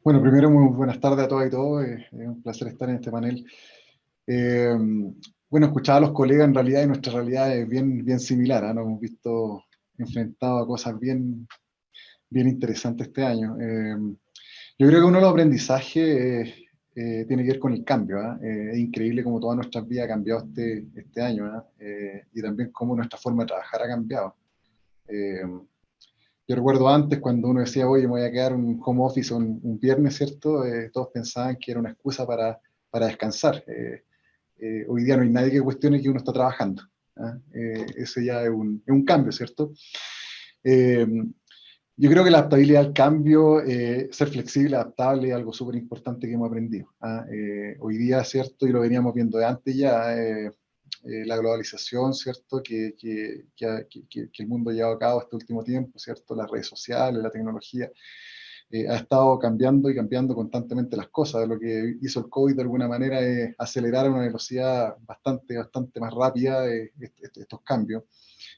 Bueno, primero, muy buenas tardes a todas y todos. Es un placer estar en este panel. Bueno, escuchaba a los colegas, en realidad, y nuestra realidad es bien similar, ¿eh? Nos hemos visto enfrentados a cosas bien interesantes este año. Yo creo que uno de los aprendizajes tiene que ver con el cambio, ¿eh? Es increíble cómo toda nuestra vida ha cambiado este año, ¿eh? Y también cómo nuestra forma de trabajar ha cambiado. Yo recuerdo antes cuando uno decía, oye, me voy a quedar un home office un viernes, ¿cierto? Todos pensaban que era una excusa para descansar. Hoy día no hay nadie que cuestione que uno está trabajando. ¿Ah? Eso ya es un cambio, ¿cierto? Yo creo que la adaptabilidad al cambio, ser flexible, adaptable, es algo súper importante que hemos aprendido. ¿Ah? Hoy día, ¿cierto? Y lo veníamos viendo de antes ya, la globalización, ¿cierto? Que el mundo ha llevado a cabo este último tiempo, ¿cierto? Las redes sociales, la tecnología, ha estado cambiando y cambiando constantemente las cosas. Lo que hizo el COVID de alguna manera es acelerar a una velocidad bastante más rápida estos cambios.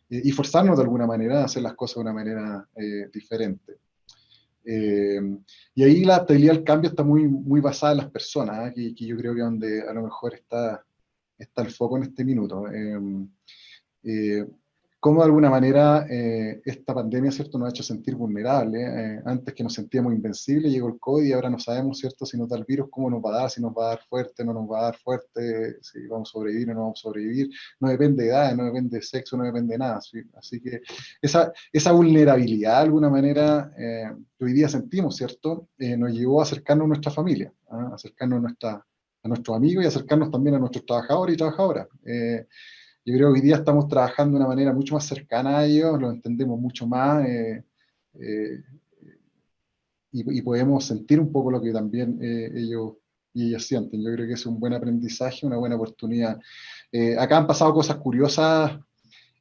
Y forzarnos de alguna manera a hacer las cosas de una manera diferente. Y ahí la adaptabilidad al cambio está muy basada en las personas, que yo creo que es donde a lo mejor está el foco en este minuto. Cómo de alguna manera esta pandemia, ¿cierto?, nos ha hecho sentir vulnerables. Antes que nos sentíamos invencibles, llegó el COVID y ahora no sabemos, ¿cierto?, si nos da el virus, cómo nos va a dar, si nos va a dar fuerte, no nos va a dar fuerte, si vamos a sobrevivir o no vamos a sobrevivir. No depende de edad, no depende de sexo, no depende de nada. ¿Sí? Así que esa vulnerabilidad, de alguna manera, que hoy día sentimos, ¿cierto?, nos llevó a acercarnos a nuestra familia, a acercarnos a nuestros amigos y acercarnos también a nuestros trabajadores y trabajadoras. Yo creo que hoy día estamos trabajando de una manera mucho más cercana a ellos, los entendemos mucho más y podemos sentir un poco lo que también ellos y ellas sienten. Yo creo que es un buen aprendizaje, una buena oportunidad. Acá han pasado cosas curiosas.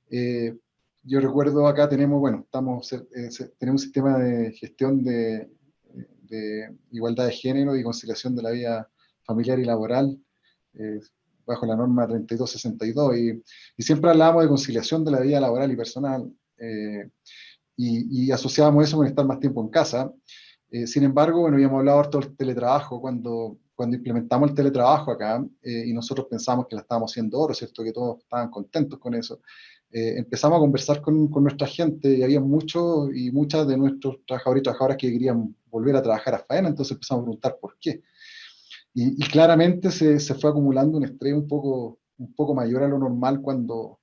Yo recuerdo acá tenemos un sistema de gestión de igualdad de género y conciliación de la vida familiar y laboral, bajo la norma 3262, y siempre hablábamos de conciliación de la vida laboral y personal, y asociábamos eso con estar más tiempo en casa. Sin embargo, bueno, habíamos hablado harto del teletrabajo cuando implementamos el teletrabajo acá, y nosotros pensamos que la estábamos haciendo oro, ¿cierto? Que todos estaban contentos con eso. Empezamos a conversar con nuestra gente y había muchos y muchas de nuestros trabajadores y trabajadoras que querían volver a trabajar a faena, entonces empezamos a preguntar por qué. Y claramente se fue acumulando un estrés un poco mayor a lo normal cuando,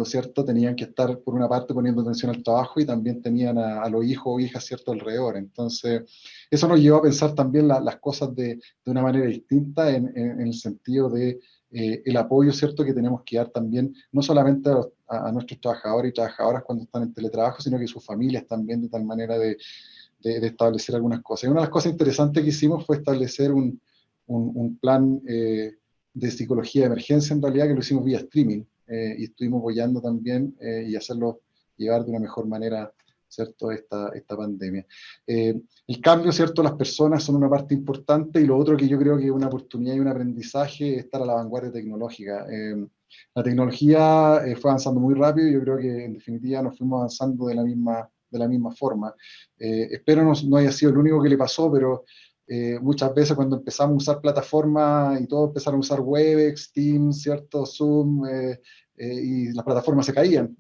¿cierto?, tenían que estar, por una parte, poniendo atención al trabajo y también tenían a los hijos o hijas, ¿cierto?, alrededor. Entonces, eso nos llevó a pensar también las cosas de una manera distinta en el sentido de el apoyo, ¿cierto?, que tenemos que dar también, no solamente a nuestros trabajadores y trabajadoras cuando están en teletrabajo, sino que sus familias también, de tal manera de establecer algunas cosas. Y una de las cosas interesantes que hicimos fue establecer un plan de psicología de emergencia, en realidad, que lo hicimos vía streaming, y estuvimos apoyando también y hacerlo llevar de una mejor manera, ¿cierto?, esta pandemia. El cambio, ¿cierto?, las personas son una parte importante, y lo otro que yo creo que es una oportunidad y un aprendizaje es estar a la vanguardia tecnológica. La tecnología fue avanzando muy rápido, y yo creo que en definitiva nos fuimos avanzando de la misma forma. Espero no haya sido el único que le pasó, pero muchas veces cuando empezamos a usar plataformas y todos empezaron a usar Webex, Teams, ¿cierto?, Zoom, y las plataformas se caían.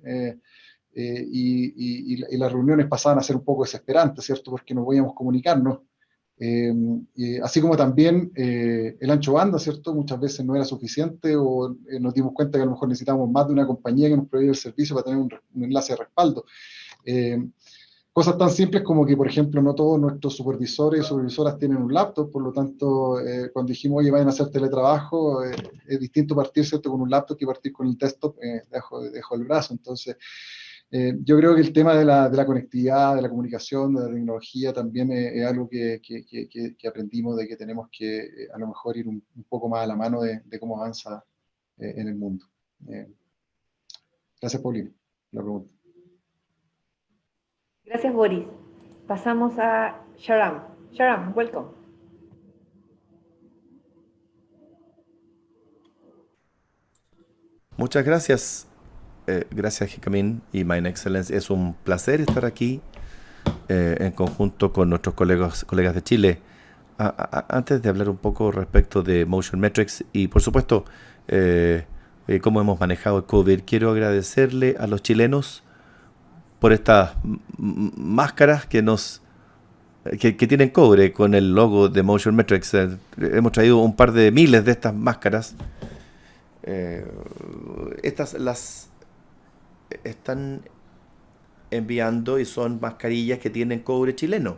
Y las reuniones pasaban a ser un poco desesperantes, ¿cierto?, porque no podíamos comunicarnos. Así como también el ancho banda, ¿cierto?, muchas veces no era suficiente, o nos dimos cuenta que a lo mejor necesitábamos más de una compañía que nos proveyera el servicio para tener un enlace de respaldo. Cosas tan simples como que, por ejemplo, no todos nuestros supervisores y supervisoras tienen un laptop, por lo tanto, cuando dijimos, oye, vayan a hacer teletrabajo, es distinto partir, ¿cierto?, con un laptop que partir con el desktop debajo del brazo. Entonces, yo creo que el tema de la conectividad, de la comunicación, de la tecnología también es algo que aprendimos, de que tenemos que a lo mejor ir un poco más a la mano de cómo avanza en el mundo. Gracias, Paulina, la pregunta. Gracias, Boris. Pasamos a Sharam. Sharam, welcome. Muchas gracias. Gracias, Jikamin y Mind Excellence. Es un placer estar aquí en conjunto con nuestros colegas de Chile. Antes de hablar un poco respecto de Motion Metrics y, por supuesto, cómo hemos manejado el COVID, quiero agradecerle a los chilenos por estas máscaras que tienen cobre con el logo de Motion Metrics. Hemos traído un par de miles de estas máscaras. Estas están enviando y son mascarillas que tienen cobre chileno.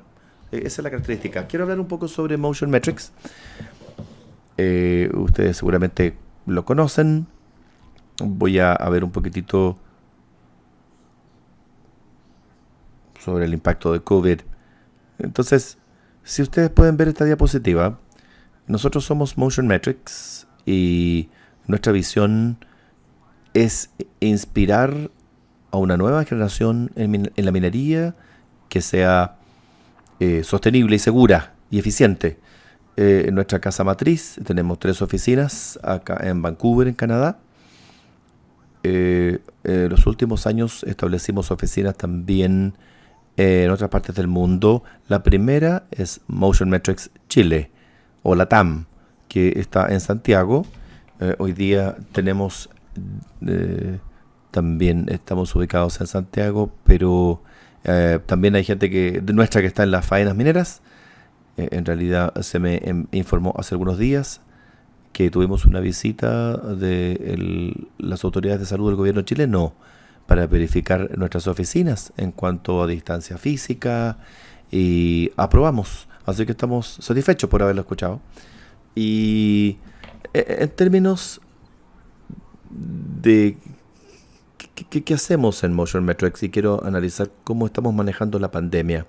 Esa es la característica. Quiero hablar un poco sobre Motion Metrics. Ustedes seguramente lo conocen. Voy a ver un poquitito sobre el impacto de COVID. Entonces, si ustedes pueden ver esta diapositiva, nosotros somos Motion Metrics y nuestra visión es inspirar a una nueva generación en la minería que sea sostenible y segura y eficiente. En nuestra casa matriz tenemos 3 oficinas acá en Vancouver, en Canadá. Los últimos años establecimos oficinas también en otras partes del mundo. La primera es Motion Metrics Chile, o LATAM, que está en Santiago. Hoy día tenemos, también estamos ubicados en Santiago, pero también hay gente nuestra que está en las faenas mineras. En realidad se me informó hace algunos días que tuvimos una visita de las autoridades de salud del gobierno chileno para verificar nuestras oficinas en cuanto a distancia física y aprobamos. Así que estamos satisfechos por haberlo escuchado. Y en términos de qué hacemos en Motion Metrics, y quiero analizar cómo estamos manejando la pandemia.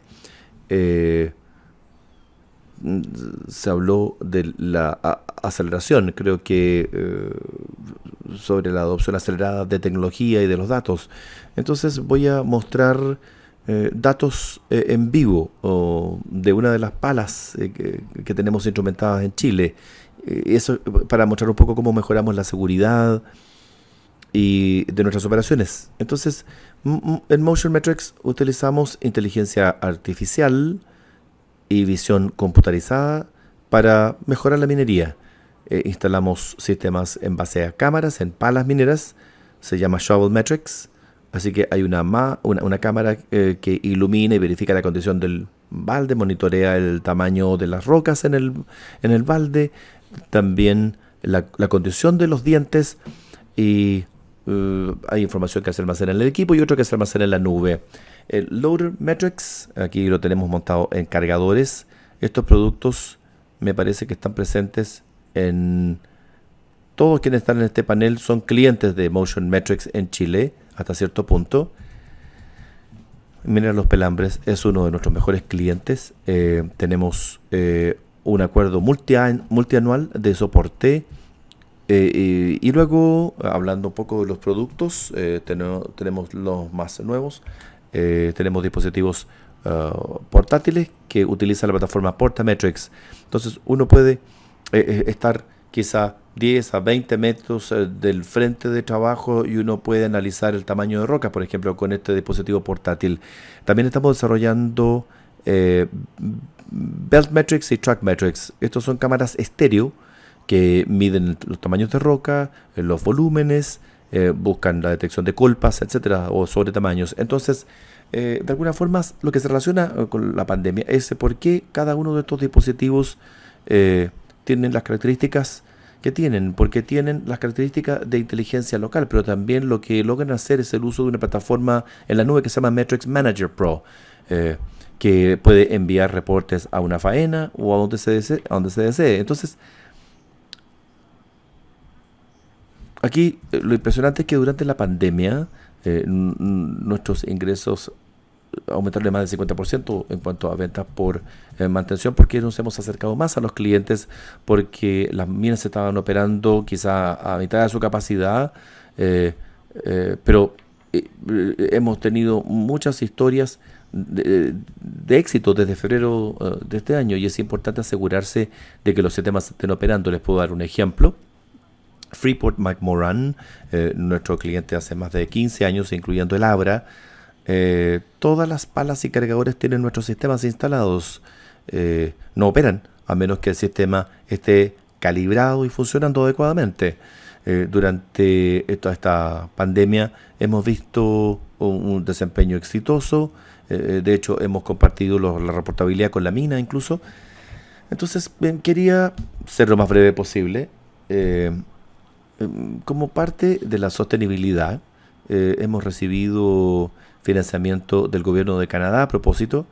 Se habló de la aceleración, creo que sobre la adopción acelerada de tecnología y de los datos. Entonces voy a mostrar datos en vivo de una de las palas que tenemos instrumentadas en Chile. Eso para mostrar un poco cómo mejoramos la seguridad y de nuestras operaciones. Entonces, en Motion Metrics utilizamos inteligencia artificial y visión computarizada para mejorar la minería. Instalamos sistemas en base a cámaras en palas mineras, se llama Shovel Metrics, así que hay una cámara que ilumina y verifica la condición del balde, monitorea el tamaño de las rocas en el balde, también la condición de los dientes, y hay información que se almacena en el equipo y otra que se almacena en la nube. El Loader Metrics, aquí lo tenemos montado en cargadores. Estos productos me parece que están presentes en todos quienes están en este panel, son clientes de Motion Metrics en Chile hasta cierto punto. Mineral Los Pelambres es uno de nuestros mejores clientes. Tenemos un acuerdo multianual de soporte. Y luego, hablando un poco de los productos, tenemos los más nuevos. Tenemos dispositivos portátiles que utilizan la plataforma Portametrics. Entonces uno puede estar quizá 10 a 20 metros del frente de trabajo y uno puede analizar el tamaño de roca, por ejemplo, con este dispositivo portátil. También estamos desarrollando Belt Metrics y Track Metrics. Estos son cámaras estéreo que miden los tamaños de roca, los volúmenes, buscan la detección de colpas, etcétera, o sobre tamaños. Entonces, de alguna forma, lo que se relaciona con la pandemia es por qué cada uno de estos dispositivos tienen las características que tienen, porque tienen las características de inteligencia local, pero también lo que logran hacer es el uso de una plataforma en la nube que se llama Metrics Manager Pro, que puede enviar reportes a una faena o a donde se desee. Entonces, aquí lo impresionante es que durante la pandemia nuestros ingresos aumentaron de más del 50% en cuanto a ventas por mantención, porque nos hemos acercado más a los clientes, porque las minas se estaban operando quizá a mitad de su capacidad, pero hemos tenido muchas historias de éxito desde febrero de este año, y es importante asegurarse de que los sistemas estén operando. Les puedo dar un ejemplo. Freeport-McMoRan, nuestro cliente hace más de 15 años, incluyendo el Abra. Todas las palas y cargadores tienen nuestros sistemas instalados. No operan a menos que el sistema esté calibrado y funcionando adecuadamente. Durante toda esta pandemia hemos visto un desempeño exitoso. De hecho, hemos compartido la reportabilidad con la mina incluso. Entonces, quería ser lo más breve posible. Como parte de la sostenibilidad, hemos recibido financiamiento del gobierno de Canadá a propósito.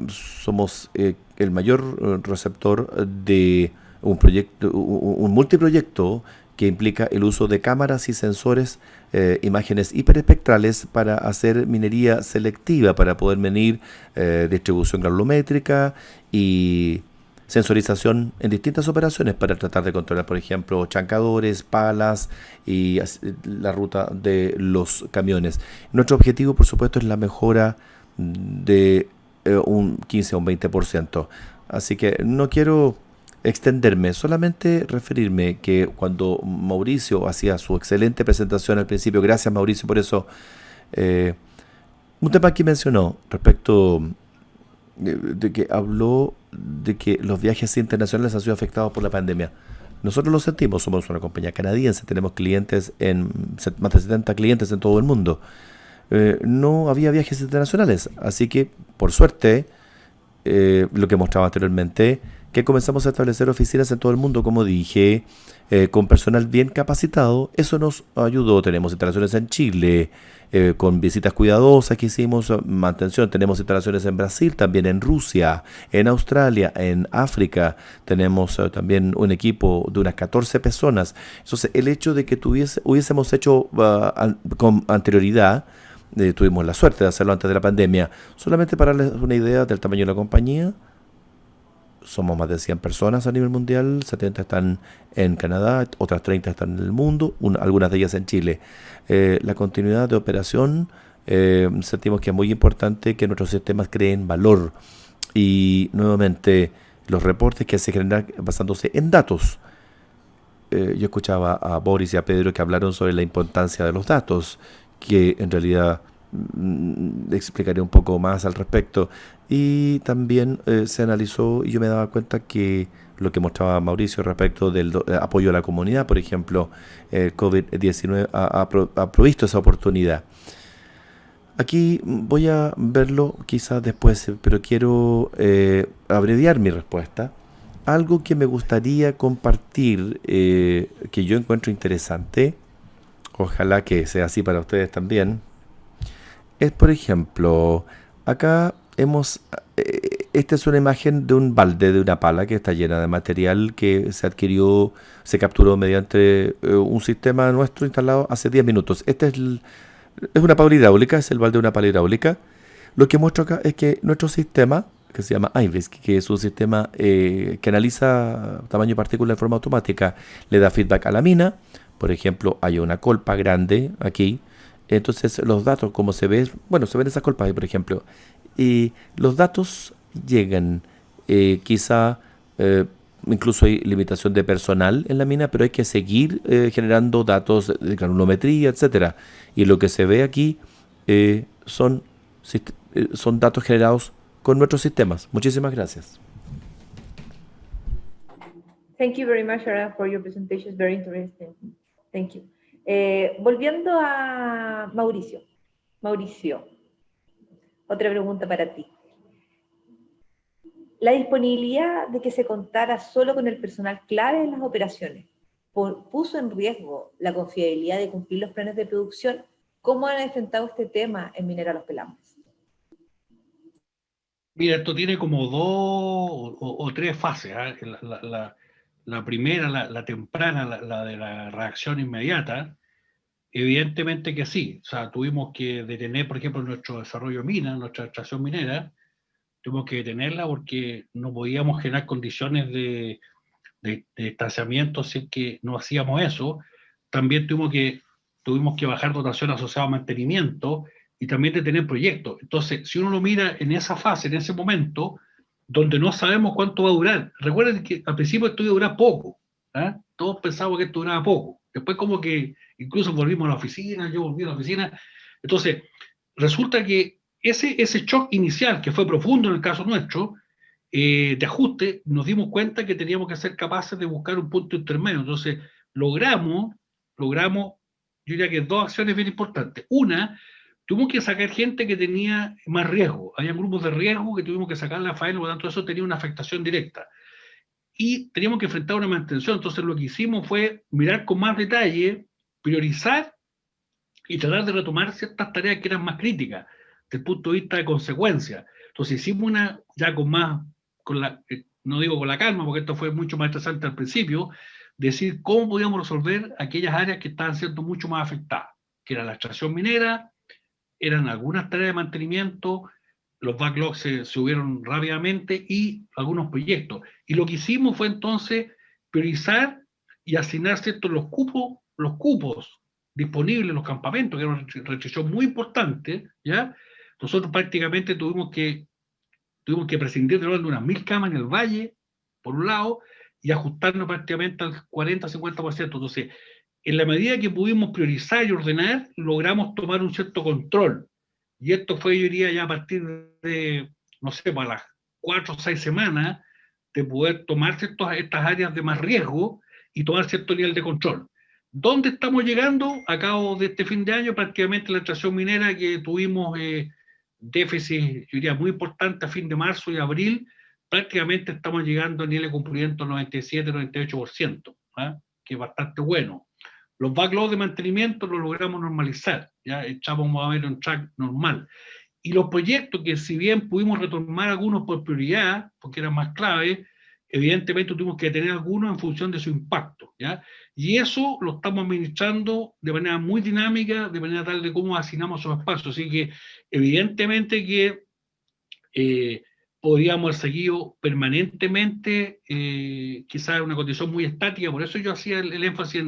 Somos el mayor receptor de un proyecto, un multiproyecto que implica el uso de cámaras y sensores, imágenes hiperespectrales para hacer minería selectiva, para poder medir distribución granulométrica y sensorización en distintas operaciones para tratar de controlar, por ejemplo, chancadores, palas y la ruta de los camiones. Nuestro objetivo, por supuesto, es la mejora de un 15 o un 20%. Así que no quiero extenderme, solamente referirme que cuando Mauricio hacía su excelente presentación al principio, gracias Mauricio por eso, un tema que mencionó respecto de que habló de que los viajes internacionales han sido afectados por la pandemia. Nosotros lo sentimos, somos una compañía canadiense, tenemos clientes más de 70 clientes en todo el mundo. No había viajes internacionales, así que por suerte, lo que mostraba anteriormente, que comenzamos a establecer oficinas en todo el mundo, como dije, con personal bien capacitado. Eso nos ayudó. Tenemos instalaciones en Chile, con visitas cuidadosas que hicimos, mantención. Tenemos instalaciones en Brasil, también en Rusia, en Australia, en África. Tenemos también un equipo de unas 14 personas. Entonces, el hecho de que hubiésemos hecho con anterioridad, tuvimos la suerte de hacerlo antes de la pandemia. Solamente para darles una idea del tamaño de la compañía, somos más de 100 personas a nivel mundial, 70 están en Canadá, otras 30 están en el mundo, algunas de ellas en Chile. La continuidad de operación, sentimos que es muy importante que nuestros sistemas creen valor. Y nuevamente, los reportes que se generan basándose en datos. Yo escuchaba a Boris y a Pedro que hablaron sobre la importancia de los datos, que en realidad explicaré un poco más al respecto. Y también se analizó, y yo me daba cuenta que lo que mostraba Mauricio respecto del apoyo a la comunidad, por ejemplo, COVID-19 ha provisto esa oportunidad. Aquí voy a verlo quizás después, pero quiero abreviar mi respuesta. Algo que me gustaría compartir, que yo encuentro interesante, ojalá que sea así para ustedes también, es, por ejemplo, acá esta es una imagen de un balde, de una pala que está llena de material que se capturó mediante un sistema nuestro instalado hace 10 minutos. Es una pala hidráulica, es el balde de una pala hidráulica. Lo que muestro acá es que nuestro sistema, que se llama IRIS, que es un sistema que analiza tamaño de partículas de forma automática, le da feedback a la mina. Por ejemplo, hay una colpa grande aquí. Entonces los datos, como se ve, se ven esas colpas ahí, por ejemplo. Y los datos llegan, quizá incluso hay limitación de personal en la mina, pero hay que seguir generando datos de granulometría, etcétera. Y lo que se ve aquí son datos generados con nuestros sistemas. Muchísimas gracias. Thank you very much, Aaron, for your presentation. It's very interesting. Thank you. Volviendo a Mauricio. Mauricio, otra pregunta para ti. La disponibilidad de que se contara solo con el personal clave en las operaciones puso en riesgo la confiabilidad de cumplir los planes de producción. ¿Cómo han enfrentado este tema en Minera Los Pelambres? Mira, esto tiene como dos o tres fases. La primera, la temprana, la de la reacción inmediata, evidentemente que sí. O sea, tuvimos que detener, por ejemplo, nuestro desarrollo mina, nuestra extracción minera, tuvimos que detenerla porque no podíamos generar condiciones de distanciamiento si es que no hacíamos eso. También tuvimos que bajar dotación asociada a mantenimiento y también detener proyectos. Entonces, si uno lo mira en esa fase, en ese momento, donde no sabemos cuánto va a durar. Recuerden que al principio esto iba a durar poco. Todos pensábamos que esto duraba poco. Después como que incluso volvimos a la oficina, yo volví a la oficina. Entonces, resulta que ese shock inicial, que fue profundo en el caso nuestro, de ajuste, nos dimos cuenta que teníamos que ser capaces de buscar un punto intermedio. Entonces, logramos, yo diría que dos acciones bien importantes. Una, tuvimos que sacar gente que tenía más riesgo. Había grupos de riesgo que tuvimos que sacar la faena, por lo tanto eso tenía una afectación directa. Y teníamos que enfrentar una mantención. Entonces lo que hicimos fue mirar con más detalle, priorizar y tratar de retomar ciertas tareas que eran más críticas desde el punto de vista de consecuencia. Entonces hicimos una, ya con más, no digo con la calma, porque esto fue mucho más interesante al principio, decir cómo podíamos resolver aquellas áreas que estaban siendo mucho más afectadas, que era la extracción minera, eran algunas tareas de mantenimiento, los backlogs se subieron rápidamente y algunos proyectos. Y lo que hicimos fue entonces priorizar y asignar ciertos los cupos disponibles en los campamentos, que era una restricción muy importante, ¿ya? Nosotros prácticamente tuvimos que prescindir de unas 1000 camas en el valle, por un lado, y ajustarnos prácticamente al 40-50%. Entonces, en la medida que pudimos priorizar y ordenar, logramos tomar un cierto control. Y esto fue, yo diría, ya a partir de, no sé, para las 4 o 6 semanas, de poder tomar estas áreas de más riesgo y tomar cierto nivel de control. ¿Dónde estamos llegando? A cabo de este fin de año, prácticamente la extracción minera que tuvimos déficit, yo diría, muy importante a fin de marzo y abril, prácticamente estamos llegando a nivel de cumplimiento 97-98%, ¿eh? Que es bastante bueno. Los backlogs de mantenimiento los logramos normalizar, ya echamos más o menos un track normal. Y los proyectos que si bien pudimos retomar algunos por prioridad, porque eran más clave, evidentemente tuvimos que tener algunos en función de su impacto, ¿ya? Y eso lo estamos administrando de manera muy dinámica, de manera tal de cómo asignamos esos espacios. Así que evidentemente que podríamos haber seguido permanentemente, quizás una condición muy estática, por eso yo hacía el énfasis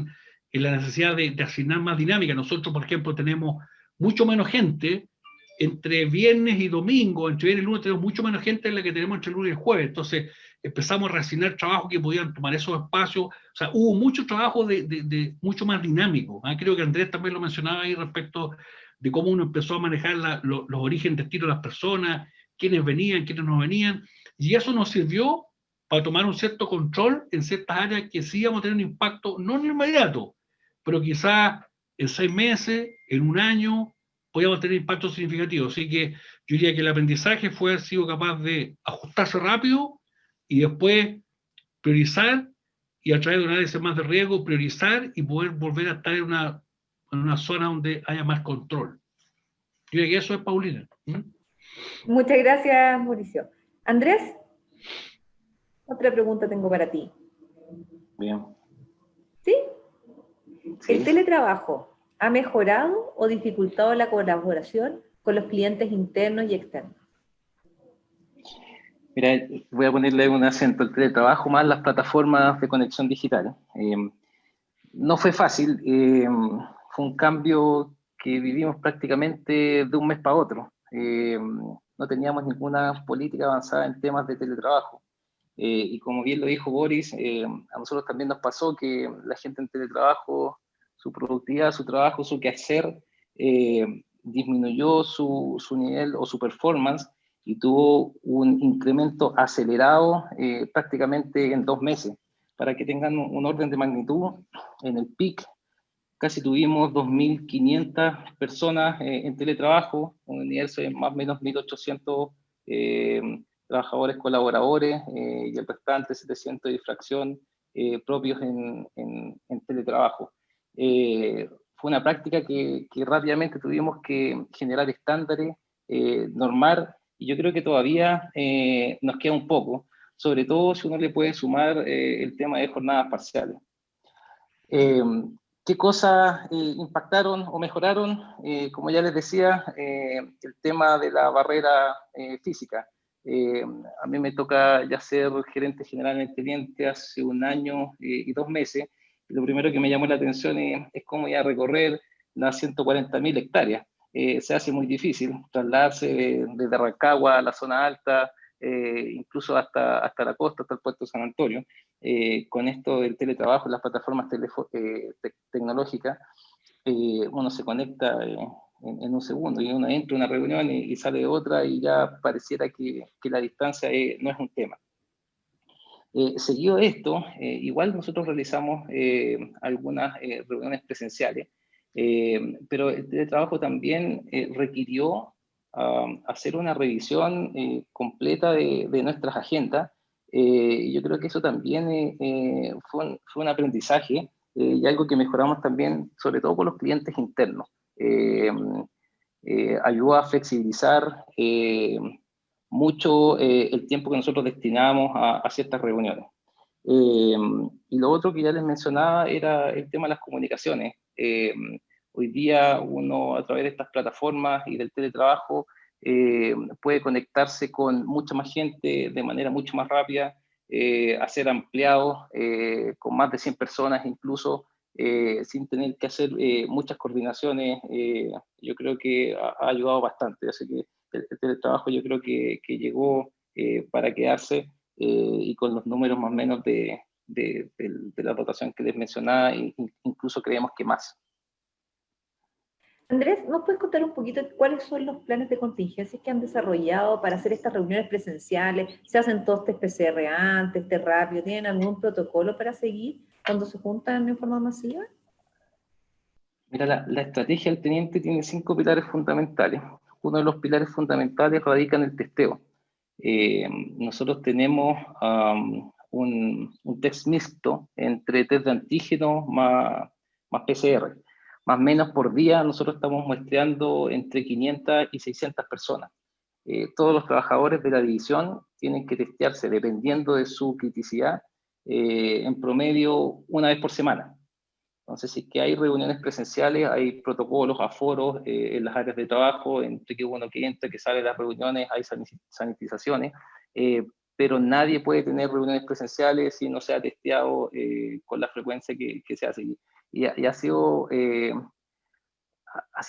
en la necesidad de asignar más dinámica. Nosotros, por ejemplo, tenemos mucho menos gente entre viernes y domingo, entre viernes y lunes tenemos mucho menos gente en la que tenemos entre el lunes y el jueves. Entonces empezamos a reasignar trabajos que podían tomar esos espacios. O sea, hubo mucho trabajo de mucho más dinámico. Creo que Andrés también lo mencionaba ahí respecto de cómo uno empezó a manejar los orígenes de destino de las personas, quiénes venían, quiénes no venían, y eso nos sirvió para tomar un cierto control en ciertas áreas que sí íbamos a tener un impacto, no en el inmediato, pero quizás en 6 meses, en un año, podíamos tener impactos significativos. Así que yo diría que el aprendizaje fue haber sido capaz de ajustarse rápido y después priorizar y a través de un análisis más de riesgo, priorizar y poder volver a estar en una zona donde haya más control. Yo diría que eso es, Paulina. Muchas gracias, Mauricio. Andrés, otra pregunta tengo para ti. Bien. ¿Sí? Sí. ¿El teletrabajo ha mejorado o dificultado la colaboración con los clientes internos y externos? Mira, voy a ponerle un acento, el teletrabajo más las plataformas de conexión digital. No fue fácil, fue un cambio que vivimos prácticamente de un mes para otro. No teníamos ninguna política avanzada en temas de teletrabajo. Y como bien lo dijo Boris, a nosotros también nos pasó que la gente en teletrabajo, su productividad, su trabajo, su quehacer, disminuyó su nivel o su performance y tuvo un incremento acelerado prácticamente en 2 meses. Para que tengan un orden de magnitud, en el PIC casi tuvimos 2.500 personas en teletrabajo, un universo de más o menos 1.800 trabajadores colaboradores y el restante 700 de difracción propios en teletrabajo. Fue una práctica que rápidamente tuvimos que generar estándares, normar, y yo creo que todavía nos queda un poco, sobre todo si uno le puede sumar el tema de jornadas parciales. ¿Qué cosas impactaron o mejoraron? Como ya les decía, el tema de la barrera física. A mí me toca ya ser gerente general en el cliente hace 1 año y 2 meses. Y lo primero que me llamó la atención es cómo ir a recorrer las 140.000 hectáreas. Se hace muy difícil trasladarse desde Rancagua a la zona alta, incluso hasta la costa, hasta el puerto de San Antonio. Con esto del teletrabajo, las plataformas tecnológicas, uno se conecta en un segundo y uno entra en una reunión y sale otra y ya pareciera que la distancia no es un tema. Seguido esto, igual nosotros realizamos algunas reuniones presenciales, pero el teletrabajo también requirió hacer una revisión completa de nuestras agendas. Yo creo que eso también fue un aprendizaje y algo que mejoramos también, sobre todo con los clientes internos. ayudó a flexibilizar mucho el tiempo que nosotros destinábamos a ciertas reuniones. Y lo otro que ya les mencionaba era el tema de las comunicaciones. Hoy día uno, a través de estas plataformas y del teletrabajo, puede conectarse con mucha más gente de manera mucho más rápida, hacer ampliados con más de 100 personas incluso, sin tener que hacer muchas coordinaciones. Yo creo que ha ayudado bastante. Así que el teletrabajo yo creo que llegó para quedarse, y con los números más o menos de la rotación que les mencionaba, incluso creemos que más. Andrés, ¿nos puedes contar un poquito cuáles son los planes de contingencia que han desarrollado para hacer estas reuniones presenciales? ¿Se hacen todos test PCR antes, test rápido? ¿Tienen algún protocolo para seguir cuando se juntan en forma masiva? Mira, la estrategia del teniente tiene 5 pilares fundamentales. Uno de los pilares fundamentales radica en el testeo. Nosotros tenemos un test mixto entre test de antígeno más PCR. Más o menos por día nosotros estamos muestreando entre 500 y 600 personas. Todos los trabajadores de la división tienen que testearse, dependiendo de su criticidad, en promedio una vez por semana. Entonces, si es que hay reuniones presenciales, hay protocolos, aforos en las áreas de trabajo, entre que uno que entra, que sale de las reuniones, hay sanitizaciones, pero nadie puede tener reuniones presenciales si no se ha testeado con la frecuencia que se hace. Y ha sido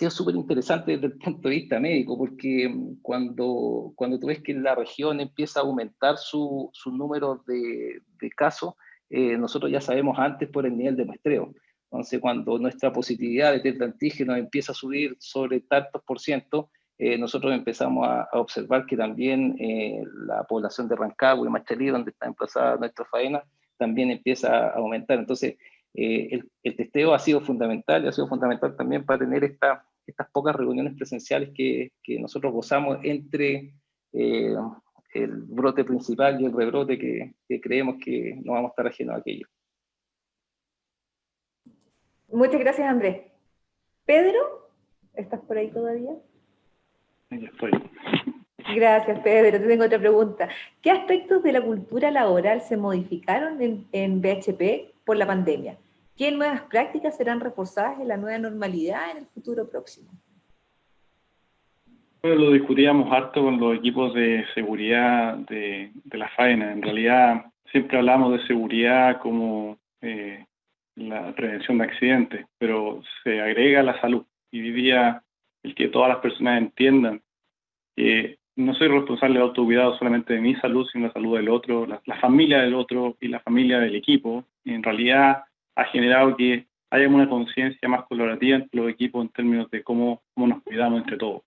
súper interesante desde el punto de vista médico, porque cuando tú ves que la región empieza a aumentar su número de casos, nosotros ya sabemos antes por el nivel de muestreo. Entonces, cuando nuestra positividad de test de antígeno empieza a subir sobre tantos %, nosotros empezamos a observar que también la población de Rancagua y Machalí, donde está emplazada nuestra faena, también empieza a aumentar. Entonces, el testeo ha sido fundamental, y ha sido fundamental también para tener estas pocas reuniones presenciales que nosotros gozamos entre el brote principal y el rebrote, que creemos que no vamos a estar ajenos a aquello. Muchas gracias, Andrés. Pedro, ¿estás por ahí todavía? Ya estoy. Gracias, Pedro. Te tengo otra pregunta. ¿Qué aspectos de la cultura laboral se modificaron en BHP por la pandemia? ¿Qué nuevas prácticas serán reforzadas en la nueva normalidad en el futuro próximo? Bueno, lo discutíamos harto con los equipos de seguridad de la faena. En realidad, siempre hablamos de seguridad como la prevención de accidentes, pero se agrega la salud. Y hoy día, el que todas las personas entiendan que no soy responsable del autocuidado solamente de mi salud, sino la salud del otro, la familia del otro y la familia del equipo, en realidad ha generado que haya una conciencia más colaborativa entre los equipos en términos de cómo nos cuidamos entre todos.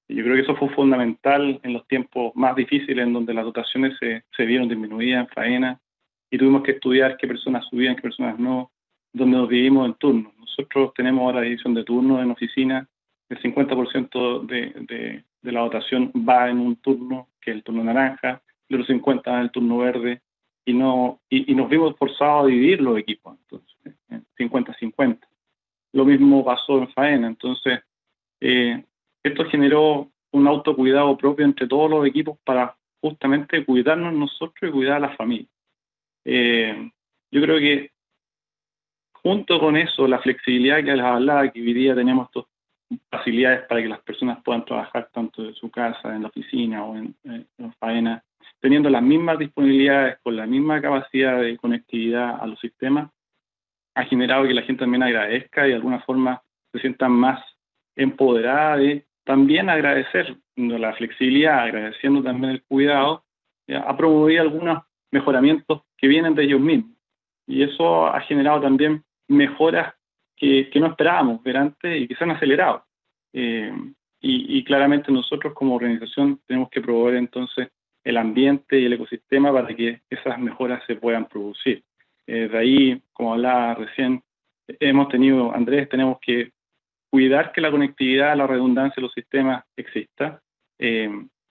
Y yo creo que eso fue fundamental en los tiempos más difíciles, en donde las dotaciones se vieron disminuidas en faena y tuvimos que estudiar qué personas subían, qué personas no, donde nos dividimos en turnos. Nosotros tenemos ahora división de turnos en oficina. El 50% de la dotación va en un turno, que es el turno naranja, y los 50% va en el turno verde, y nos vimos forzados a dividir los equipos, entonces, 50-50. Lo mismo pasó en faena. Entonces, esto generó un autocuidado propio entre todos los equipos para justamente cuidarnos nosotros y cuidar a la familia. Yo creo que junto con eso, la flexibilidad que les hablaba, que hoy día tenemos estas facilidades para que las personas puedan trabajar tanto de su casa, en la oficina o en faena, teniendo las mismas disponibilidades, con la misma capacidad de conectividad a los sistemas, ha generado que la gente también agradezca y de alguna forma se sientan más empoderada de también agradecer la flexibilidad, agradeciendo también el cuidado, ha promovido algunos mejoramientos que vienen de ellos mismos. Y eso ha generado también mejoras que no esperábamos ver antes y que se han acelerado. Y claramente nosotros como organización tenemos que promover entonces el ambiente y el ecosistema para que esas mejoras se puedan producir. De ahí, como hablaba recién, Andrés, tenemos que cuidar que la conectividad, la redundancia de los sistemas exista.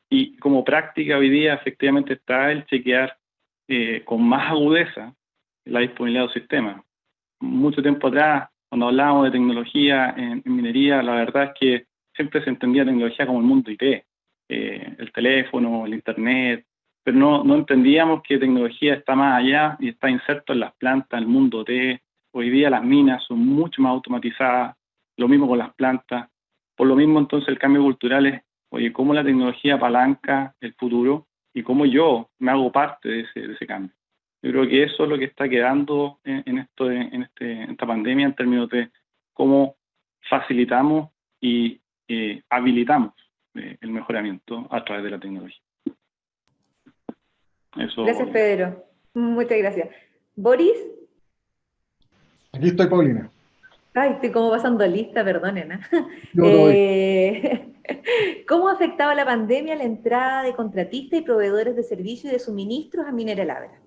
Y como práctica hoy día efectivamente está el chequear con más agudeza la disponibilidad de los sistemas. Mucho tiempo atrás cuando hablábamos de tecnología en minería, la verdad es que siempre se entendía tecnología como el mundo IT, el teléfono, el internet, pero no entendíamos que tecnología está más allá y está inserto en las plantas, el mundo T. Hoy día las minas son mucho más automatizadas, lo mismo con las plantas. Por lo mismo, entonces, el cambio cultural es, oye, cómo la tecnología apalanca el futuro y cómo yo me hago parte de ese cambio. Yo creo que eso es lo que está quedando en esta pandemia, en términos de cómo facilitamos y habilitamos el mejoramiento a través de la tecnología. Eso. Gracias, Pedro. Muchas gracias. ¿Boris? Aquí estoy, Paulina. Ay, estoy como pasando lista, perdonen, ¿eh? Yo todo bien. ¿Cómo ha afectado la pandemia la entrada de contratistas y proveedores de servicios y de suministros a Minera El Abra?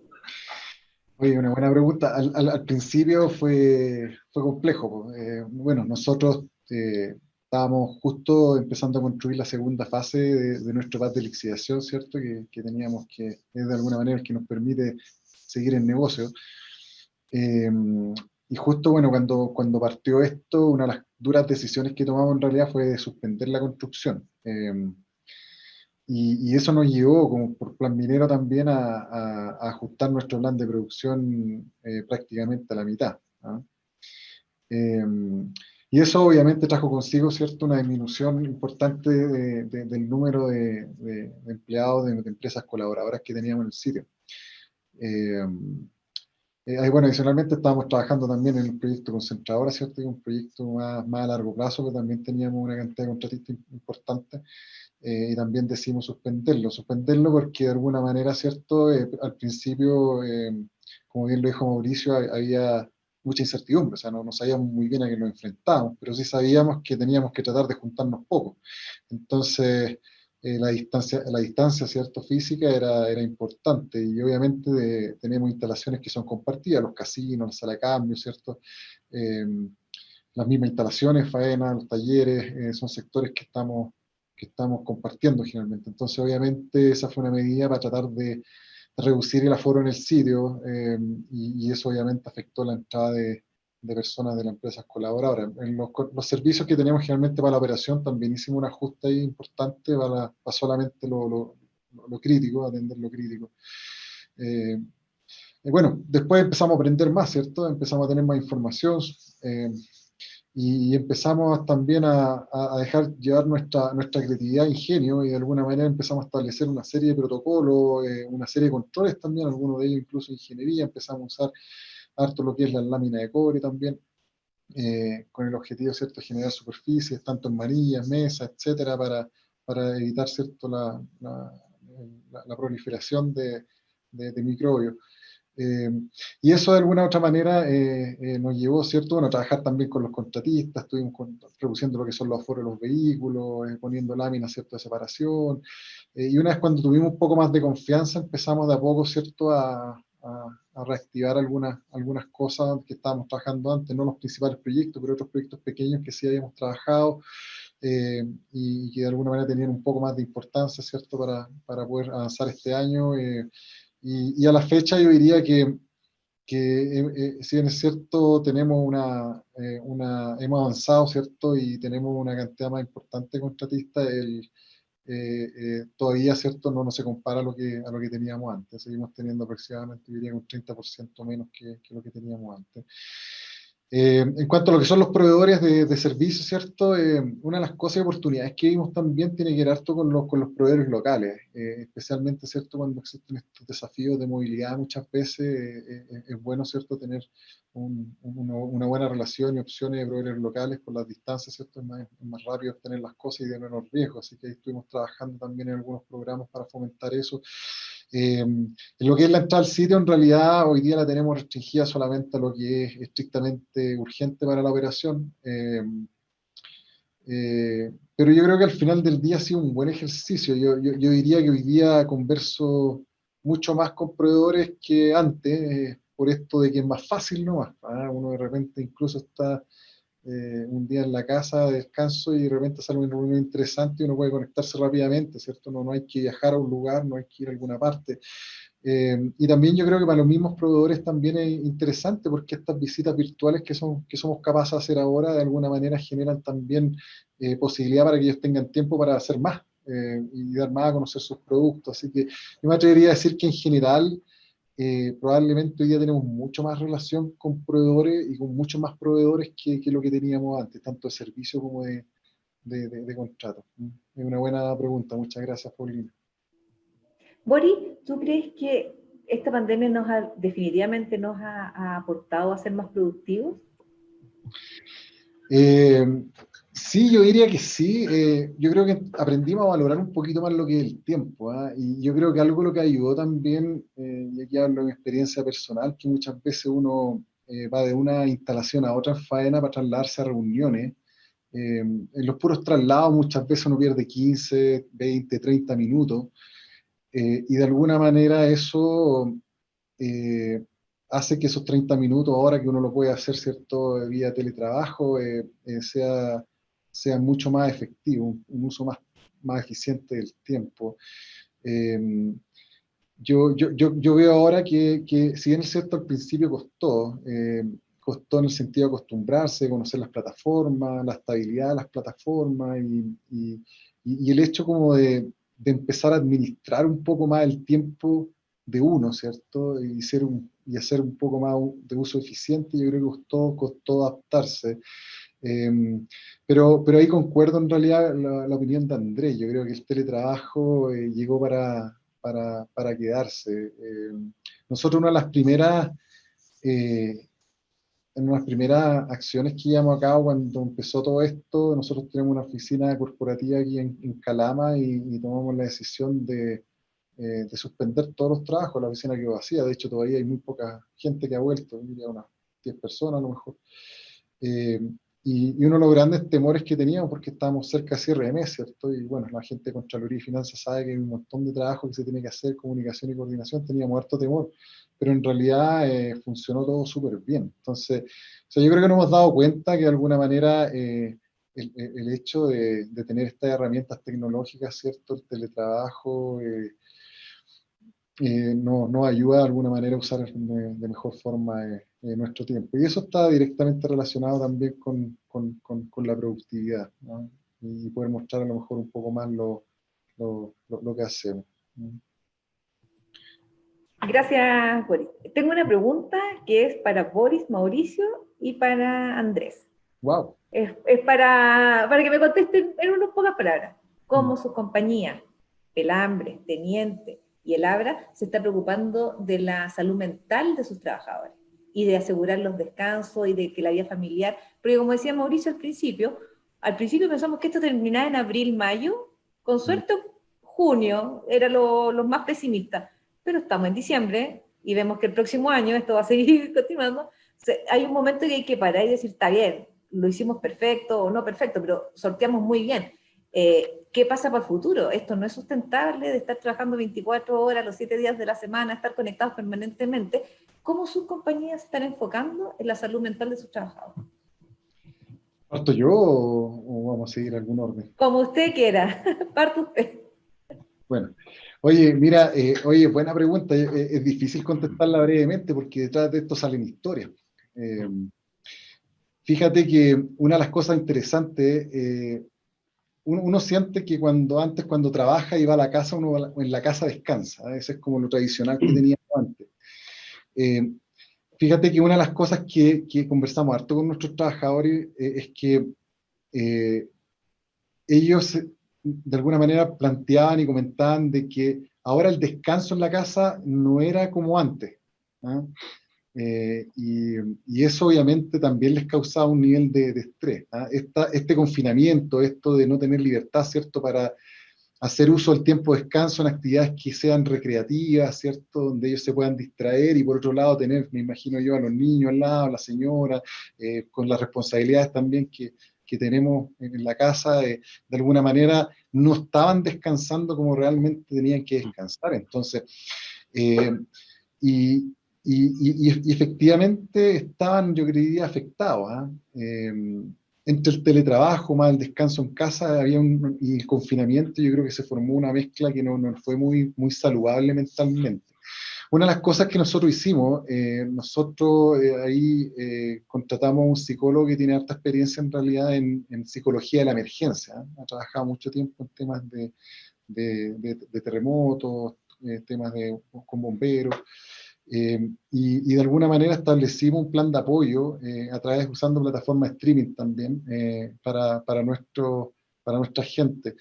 Oye, una buena pregunta. Al principio fue complejo, po. Bueno, nosotros estábamos justo empezando a construir la segunda fase de nuestro pad de lixiviación, ¿cierto? Que teníamos que, es de alguna manera, el que nos permite seguir en negocio. Y justo, bueno, cuando partió esto, una de las duras decisiones que tomamos en realidad fue de suspender la construcción. Y eso nos llevó, como por Plan Minero también, a ajustar nuestro plan de producción prácticamente a la mitad, ¿ah? Y eso obviamente trajo consigo, ¿cierto?, una disminución importante del número de empleados de empresas colaboradoras que teníamos en el sitio. Bueno, adicionalmente estábamos trabajando también en el proyecto concentradora, ¿cierto?, que es un proyecto más a largo plazo, que también teníamos una cantidad de contratistas importante. Y también decidimos suspenderlo porque de alguna manera, ¿cierto? Al principio, como bien lo dijo Mauricio, había mucha incertidumbre, o sea, no sabíamos muy bien a qué nos enfrentábamos, pero sí sabíamos que teníamos que tratar de juntarnos poco. Entonces, la distancia, ¿cierto?, física era importante, y obviamente tenemos instalaciones que son compartidas, los casinos, la sala de cambio, ¿cierto? Las mismas instalaciones, faenas, los talleres, son sectores que estamos compartiendo generalmente. Entonces, obviamente, esa fue una medida para tratar de reducir el aforo en el sitio, y eso obviamente afectó la entrada de personas de las empresas colaboradoras. En los servicios que tenemos generalmente para la operación también hicimos un ajuste ahí importante para solamente lo crítico, atender lo crítico. Bueno, después empezamos a aprender más, ¿cierto? Empezamos a tener más información, y empezamos también a dejar llevar nuestra creatividad e ingenio, y de alguna manera empezamos a establecer una serie de protocolos, una serie de controles también, algunos de ellos incluso ingeniería. Empezamos a usar harto lo que es la lámina de cobre también, con el objetivo, ¿cierto?, de generar superficies, tanto en manillas, mesas, etcétera, para evitar, ¿cierto?, la proliferación de microbios. Y eso de alguna u otra manera nos llevó, ¿cierto?, bueno, a trabajar también con los contratistas. Estuvimos reduciendo lo que son los aforos de los vehículos, poniendo láminas, ¿cierto?, de separación, y una vez cuando tuvimos un poco más de confianza, empezamos de a poco, ¿cierto?, a reactivar algunas cosas que estábamos trabajando antes, no los principales proyectos, pero otros proyectos pequeños que sí habíamos trabajado, y que de alguna manera tenían un poco más de importancia, ¿cierto?, para poder avanzar este año. Y a la fecha yo diría que si bien es cierto, tenemos hemos avanzado, ¿cierto?, y tenemos una cantidad más importante de contratistas, todavía, ¿cierto?, no se compara a lo que teníamos antes. Seguimos teniendo aproximadamente, yo diría, un 30% menos que lo que teníamos antes. En cuanto a lo que son los proveedores de servicios, ¿cierto? Una de las cosas y oportunidades que vimos también tiene que ver harto con los proveedores locales, especialmente, ¿cierto?, cuando existen estos desafíos de movilidad. Muchas veces es bueno, ¿cierto?, tener una buena relación y opciones de proveedores locales. Por las distancias, ¿cierto?, es más rápido obtener las cosas y de menos riesgo, así que ahí estuvimos trabajando también en algunos programas para fomentar eso. En lo que es la entrada al sitio, en realidad hoy día la tenemos restringida solamente a lo que es estrictamente urgente para la operación, pero yo creo que al final del día ha sido un buen ejercicio. Yo diría que hoy día converso mucho más con proveedores que antes, por esto de que es más fácil nomás, ¿ah? Uno de repente incluso está un día en la casa de descanso y de repente sale una reunión interesante y uno puede conectarse rápidamente, ¿cierto? No hay que viajar a un lugar, no hay que ir a alguna parte. Y también yo creo que para los mismos proveedores también es interesante porque estas visitas virtuales que somos capaces de hacer ahora de alguna manera generan también posibilidad para que ellos tengan tiempo para hacer más y dar más a conocer sus productos. Así que yo me atrevería a decir que en general probablemente hoy día tenemos mucho más relación con proveedores y con muchos más proveedores que lo que teníamos antes, tanto de servicio como de contrato. Es una buena pregunta. Muchas gracias, Paulina. Boris, ¿tú crees que esta pandemia definitivamente nos ha aportado a ser más productivos? Sí, yo diría que sí. Yo creo que aprendimos a valorar un poquito más lo que es el tiempo, ¿ah? Y yo creo que algo lo que ayudó también, y aquí hablo de mi experiencia personal, que muchas veces uno va de una instalación a otra en faena para trasladarse a reuniones. En los puros traslados muchas veces uno pierde 15, 20, 30 minutos. Y de alguna manera eso hace que esos 30 minutos, ahora que uno lo puede hacer, ¿cierto?, vía teletrabajo, sea mucho más efectivo, un uso más eficiente del tiempo. Yo veo ahora que si bien es cierto, al principio costó en el sentido de acostumbrarse, conocer las plataformas, la estabilidad de las plataformas y el hecho como de empezar a administrar un poco más el tiempo de uno, ¿cierto? Y hacer un poco más de uso eficiente, yo creo que costó adaptarse. Pero ahí concuerdo en realidad la opinión de Andrés. Yo creo que el teletrabajo llegó para quedarse. Nosotros eh, en unas primeras acciones que llevamos a cabo cuando empezó todo esto, nosotros tenemos una oficina corporativa aquí en Calama y tomamos la decisión de suspender todos los trabajos. La oficina quedó vacía, de hecho todavía hay muy poca gente que ha vuelto, diría unas 10 personas a lo mejor. Eh, y uno de los grandes temores que teníamos, porque estábamos cerca de cierre de mes, ¿cierto? Y bueno, la gente de Contraloría y Finanzas sabe que hay un montón de trabajo que se tiene que hacer, comunicación y coordinación, teníamos harto temor, pero en realidad funcionó todo súper bien. Entonces, o sea, yo creo que nos hemos dado cuenta que de alguna manera el hecho de tener estas herramientas tecnológicas, ¿cierto? El teletrabajo, nos ayuda de alguna manera a usar de mejor forma nuestro tiempo. Y eso está directamente relacionado también con la productividad, ¿no? Y poder mostrar a lo mejor un poco más lo que hacemos. Gracias, Boris. Tengo una pregunta que es para Boris, Mauricio y para Andrés. Wow. Es para que me contesten en unas pocas palabras. ¿Cómo su compañía, Pelambre, Teniente y el Abra, se está preocupando de la salud mental de sus trabajadores y de asegurar los descansos y de que la vida familiar, porque como decía Mauricio al principio pensamos que esto terminaba en abril, mayo, con suerte junio, era los más pesimistas, pero estamos en diciembre y vemos que el próximo año esto va a seguir continuando. Hay un momento que hay que parar y decir, está bien, lo hicimos perfecto o no perfecto, pero sorteamos muy bien. ¿Qué pasa para el futuro? Esto no es sustentable de estar trabajando 24 horas, los 7 días de la semana, estar conectados permanentemente. ¿Cómo sus compañías están enfocando en la salud mental de sus trabajadores? ¿Parto yo o vamos a seguir algún orden? Como usted quiera, parte usted. Bueno, oye, mira, buena pregunta. Es difícil contestarla brevemente porque detrás de esto salen historias. Fíjate que una de las cosas interesantes, uno siente que cuando trabaja y va a la casa, uno en la casa descansa, ¿eh? Eso es como lo tradicional que teníamos antes. Fíjate que una de las cosas que conversamos harto con nuestros trabajadores es que ellos de alguna manera planteaban y comentaban de que ahora el descanso en la casa no era como antes, ¿ah? Y eso obviamente también les causaba un nivel de estrés, ¿ah? Este confinamiento, esto de no tener libertad, ¿cierto?, para hacer uso del tiempo de descanso en actividades que sean recreativas, ¿cierto?, donde ellos se puedan distraer y por otro lado tener, me imagino yo, a los niños al lado, a la señora, con las responsabilidades también que tenemos en la casa, de alguna manera no estaban descansando como realmente tenían que descansar. Entonces, y efectivamente estaban, yo creería, afectados, ¿eh? entre el teletrabajo más el descanso en casa y el confinamiento, yo creo que se formó una mezcla que no fue muy saludable mentalmente. Una de las cosas que nosotros hicimos, contratamos a un psicólogo que tiene harta experiencia en realidad en psicología de la emergencia, ¿eh? Ha trabajado mucho tiempo en temas de terremotos, temas con bomberos, y de alguna manera establecimos un plan de apoyo usando plataformas de streaming también para nuestra gente,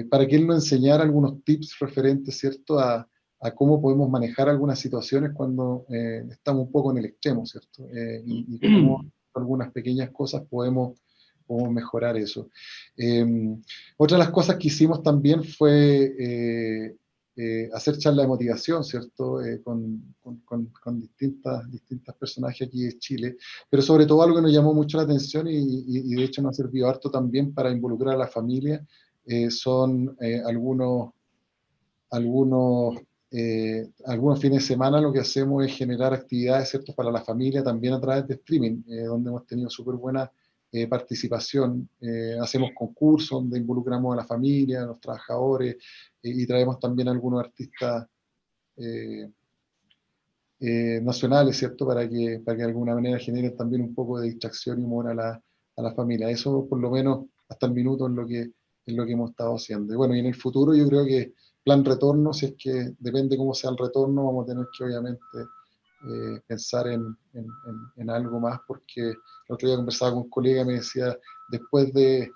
para que él nos enseñara algunos tips referentes, ¿cierto?, a cómo podemos manejar algunas situaciones cuando estamos un poco en el extremo, ¿cierto? Y cómo algunas pequeñas cosas podemos mejorar eso. Otra de las cosas que hicimos también fue hacer charlas de motivación, ¿cierto? Con distintas personajes aquí de Chile, pero sobre todo algo que nos llamó mucho la atención y de hecho nos ha servido harto también para involucrar a la familia, son algunos fines de semana lo que hacemos es generar actividades, ¿cierto?, para la familia también a través de streaming, donde hemos tenido súper buena participación. Hacemos concursos donde involucramos a la familia, a los trabajadores, y traemos también a algunos artistas nacionales, ¿cierto?, para que de alguna manera generen también un poco de distracción y humor a la familia. Eso, por lo menos, hasta el minuto es lo que hemos estado haciendo. Y bueno, y en el futuro yo creo que plan retorno, si es que depende cómo sea el retorno, vamos a tener que obviamente pensar en algo más, porque el otro día conversaba con un colega y me decía, después del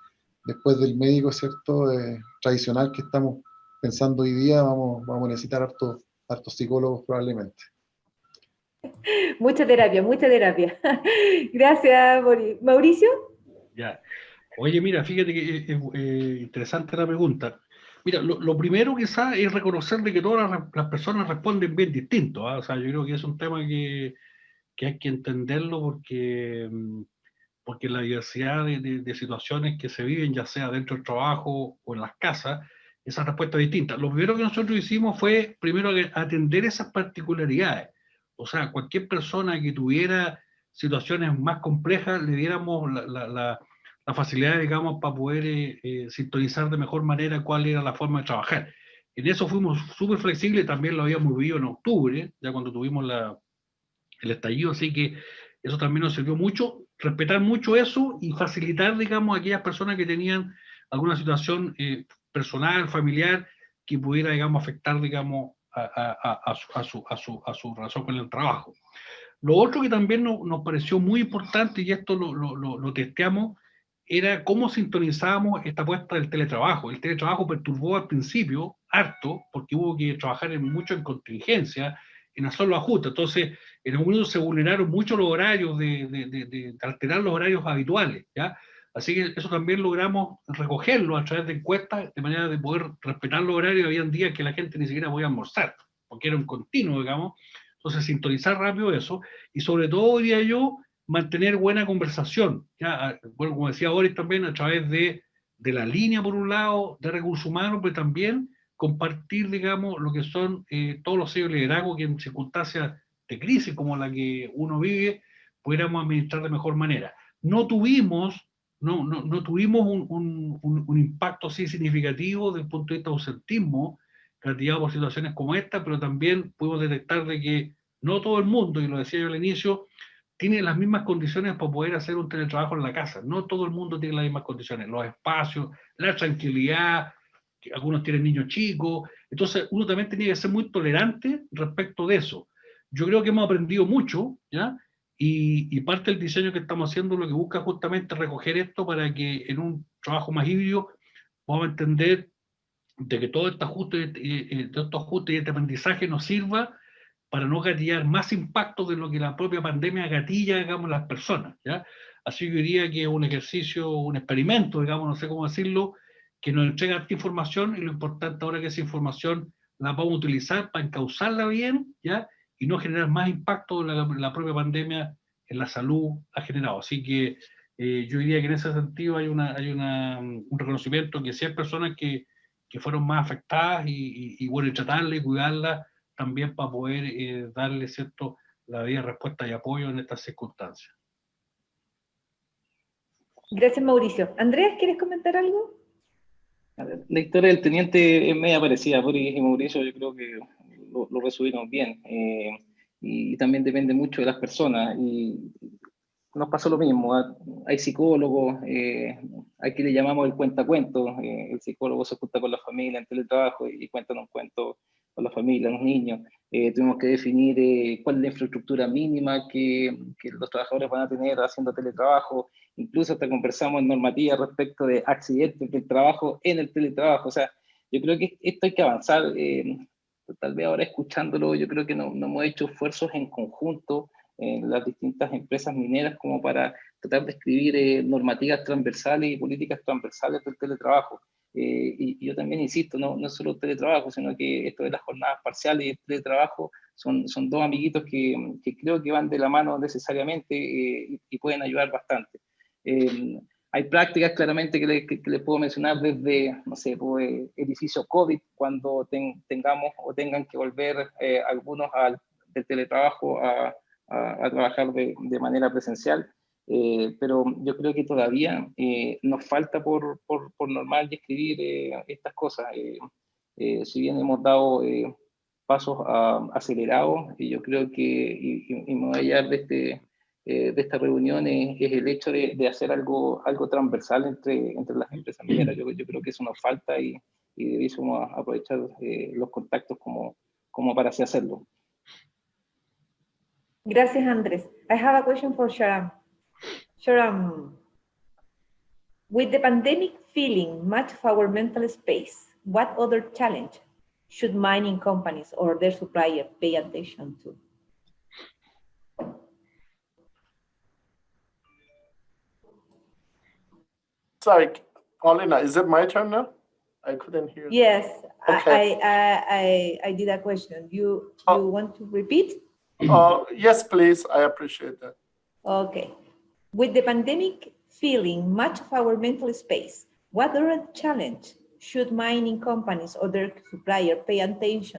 médico, ¿cierto?, tradicional que estamos pensando hoy día, vamos a necesitar hartos psicólogos probablemente. Mucha terapia, mucha terapia. Gracias, Mauricio. Ya. Oye, mira, fíjate que es interesante la pregunta. Mira, lo primero quizás es reconocer de que todas las personas responden bien distinto, ¿ah? O sea, yo creo que es un tema que hay que entenderlo porque la diversidad de situaciones que se viven, ya sea dentro del trabajo o en las casas, esa respuesta es distinta. Lo primero que nosotros hicimos fue, primero, atender esas particularidades. O sea, cualquier persona que tuviera situaciones más complejas, le diéramos la facilidad, digamos, para poder sintonizar de mejor manera cuál era la forma de trabajar. En eso fuimos súper flexibles, también lo habíamos vivido en octubre, ya cuando tuvimos el estallido, así que eso también nos sirvió mucho, respetar mucho eso y facilitar, digamos, a aquellas personas que tenían alguna situación personal, familiar, que pudiera, digamos, afectar, digamos, a su relación con el trabajo. Lo otro que también nos pareció muy importante, y esto lo testeamos, era cómo sintonizábamos esta apuesta del teletrabajo. El teletrabajo perturbó al principio harto, porque hubo que trabajar mucho en contingencia, en hacer los ajustes. Entonces, en algún momento se vulneraron mucho los horarios, de alterar los horarios habituales, ¿ya? Así que eso también logramos recogerlo a través de encuestas, de manera de poder respetar los horarios. Habían días que la gente ni siquiera podía almorzar, porque era un continuo, digamos. Entonces, sintonizar rápido eso, y sobre todo, diría yo, mantener buena conversación, ¿ya? Bueno, como decía Boris también, a través de la línea, por un lado, de recursos humanos, pero también compartir, digamos, lo que son todos los sellos de liderazgo que en circunstancias de crisis como la que uno vive, pudiéramos administrar de mejor manera. No tuvimos un impacto así significativo desde el punto de vista de ausentismo, castigado por situaciones como esta, pero también pudimos detectar de que no todo el mundo, y lo decía yo al inicio, tiene las mismas condiciones para poder hacer un teletrabajo en la casa. No todo el mundo tiene las mismas condiciones, los espacios, la tranquilidad, que algunos tienen niños chicos, entonces uno también tiene que ser muy tolerante respecto de eso. Yo creo que hemos aprendido mucho, ¿ya? Y parte del diseño que estamos haciendo lo que busca justamente recoger esto para que en un trabajo más híbrido podamos entender de que todo este ajuste, y este aprendizaje nos sirva para no gatillar más impacto de lo que la propia pandemia gatilla, digamos, las personas, ¿ya? Así que yo diría que es un ejercicio, un experimento, digamos, no sé cómo decirlo, que nos entrega esta información, y lo importante ahora es que esa información la vamos a utilizar para encauzarla bien, ¿ya? Y no generar más impacto de la propia pandemia en la salud ha generado. Así que yo diría que en ese sentido hay un reconocimiento que si hay personas que fueron más afectadas y bueno, y tratarlas y cuidarlas también para poder darle, ¿cierto?, la debida respuesta y apoyo en estas circunstancias. Gracias, Mauricio. Andrés, ¿quieres comentar algo? La historia del teniente es media parecida. Boris y Mauricio yo creo que lo resumieron bien. Y también depende mucho de las personas. Y nos pasó lo mismo. Hay psicólogos, aquí le llamamos el cuentacuentos. El psicólogo se junta con la familia en teletrabajo y cuentan un cuento con la familia, los niños. Tuvimos que definir cuál es la infraestructura mínima que los trabajadores van a tener haciendo teletrabajo. Incluso hasta conversamos en normativa respecto de accidentes del trabajo en el teletrabajo. O sea, yo creo que esto hay que avanzar. Tal vez ahora escuchándolo, yo creo que no hemos hecho esfuerzos en conjunto en las distintas empresas mineras como para tratar de escribir normativas transversales y políticas transversales del teletrabajo. Y yo también insisto, no solo el teletrabajo, sino que esto de las jornadas parciales y el teletrabajo son dos amiguitos que creo que van de la mano necesariamente y pueden ayudar bastante. Hay prácticas claramente que les puedo mencionar desde, no sé, edificio COVID, cuando tengamos o tengan que volver algunos del teletrabajo a trabajar de manera presencial. Pero yo creo que todavía nos falta por normar y escribir estas cosas. Si bien hemos dado pasos acelerados, y yo creo que, y me voy a hallar de esta reunión es el hecho de hacer algo transversal entre las empresas mineras. Yo creo que eso nos falta y debiésemos aprovechar los contactos como para así hacerlo. Gracias, Andrés. I have a question for Sharam. Sharam, with the pandemic filling much of our mental space, what other challenge should mining companies or their suppliers pay attention to? Sorry, Paulina, is it my turn now? I couldn't hear. Yes, okay. I did a question. You want to repeat? Yes, please. I appreciate that. Okay. With the pandemic filling much of our mental space, what other challenge should mining companies or their suppliers pay attention?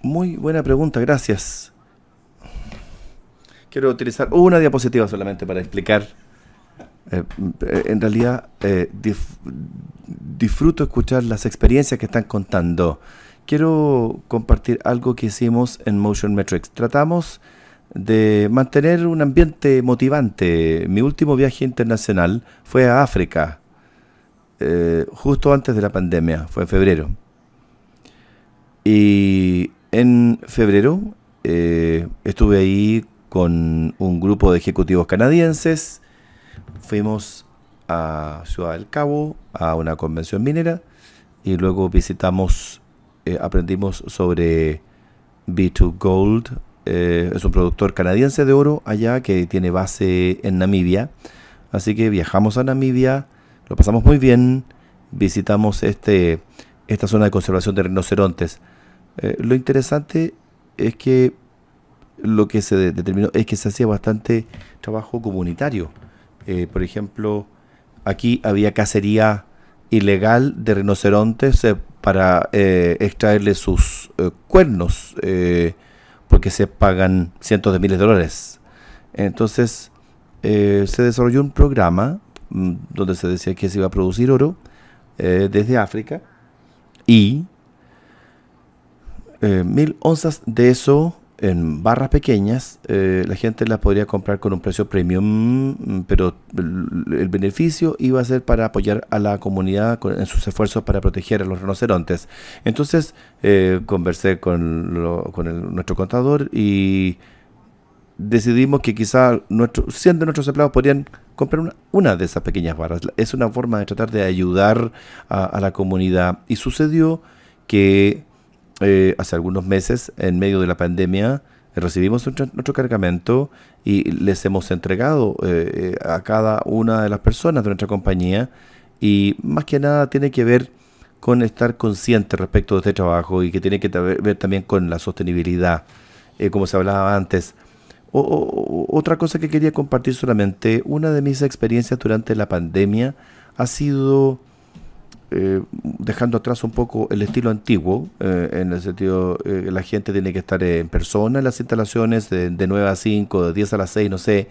Muy buena pregunta, gracias. Quiero utilizar una diapositiva solamente para explicar. En realidad, disfruto escuchar las experiencias que están contando. Quiero compartir algo que hicimos en Motion Metrics. Tratamos de mantener un ambiente motivante. Mi último viaje internacional fue a África, justo antes de la pandemia, fue en febrero. Y en febrero estuve ahí con un grupo de ejecutivos canadienses. Fuimos a Ciudad del Cabo, a una convención minera, y luego visitamos, aprendimos sobre B2Gold. Es un productor canadiense de oro allá que tiene base en Namibia. Así que viajamos a Namibia, lo pasamos muy bien, visitamos esta zona de conservación de rinocerontes. Lo interesante es que lo que se determinó es que se hacía bastante trabajo comunitario. Por ejemplo, aquí había cacería ilegal de rinocerontes para extraerle sus cuernos, porque se pagan cientos de miles de dólares. Entonces, se desarrolló un programa donde se decía que se iba a producir oro desde África y 1000 onzas de eso en barras pequeñas, la gente las podría comprar con un precio premium, pero el beneficio iba a ser para apoyar a la comunidad en sus esfuerzos para proteger a los rinocerontes. Entonces conversé con nuestro contador y decidimos que quizá 100 de nuestros empleados podrían comprar una de esas pequeñas barras. Es una forma de tratar de ayudar a la comunidad. Y sucedió que hace algunos meses, en medio de la pandemia, recibimos nuestro cargamento y les hemos entregado a cada una de las personas de nuestra compañía, y más que nada tiene que ver con estar consciente respecto de este trabajo y que tiene que ver también con la sostenibilidad, como se hablaba antes. Otra cosa que quería compartir solamente, una de mis experiencias durante la pandemia ha sido dejando atrás un poco el estilo antiguo, en el sentido la gente tiene que estar en persona en las instalaciones de 9 a 5, de 10 a las 6, no sé.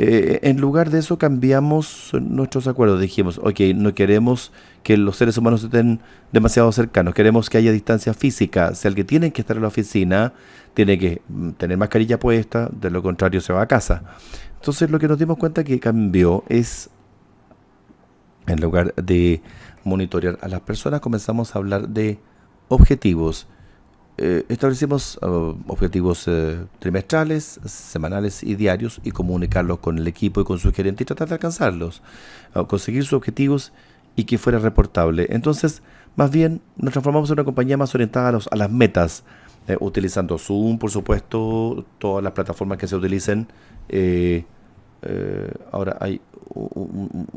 En lugar de eso cambiamos nuestros acuerdos. Dijimos, ok, no queremos que los seres humanos estén demasiado cercanos, queremos que haya distancia física. Si alguien tiene que estar en la oficina, tiene que tener mascarilla puesta, de lo contrario se va a casa. Entonces lo que nos dimos cuenta que cambió es, en lugar de monitorear a las personas, comenzamos a hablar de objetivos. Establecimos objetivos trimestrales, semanales y diarios y comunicarlos con el equipo y con su gerente y tratar de alcanzarlos, conseguir sus objetivos y que fuera reportable. Entonces, más bien nos transformamos en una compañía más orientada a las metas, utilizando Zoom, por supuesto, todas las plataformas que se utilicen. Ahora hay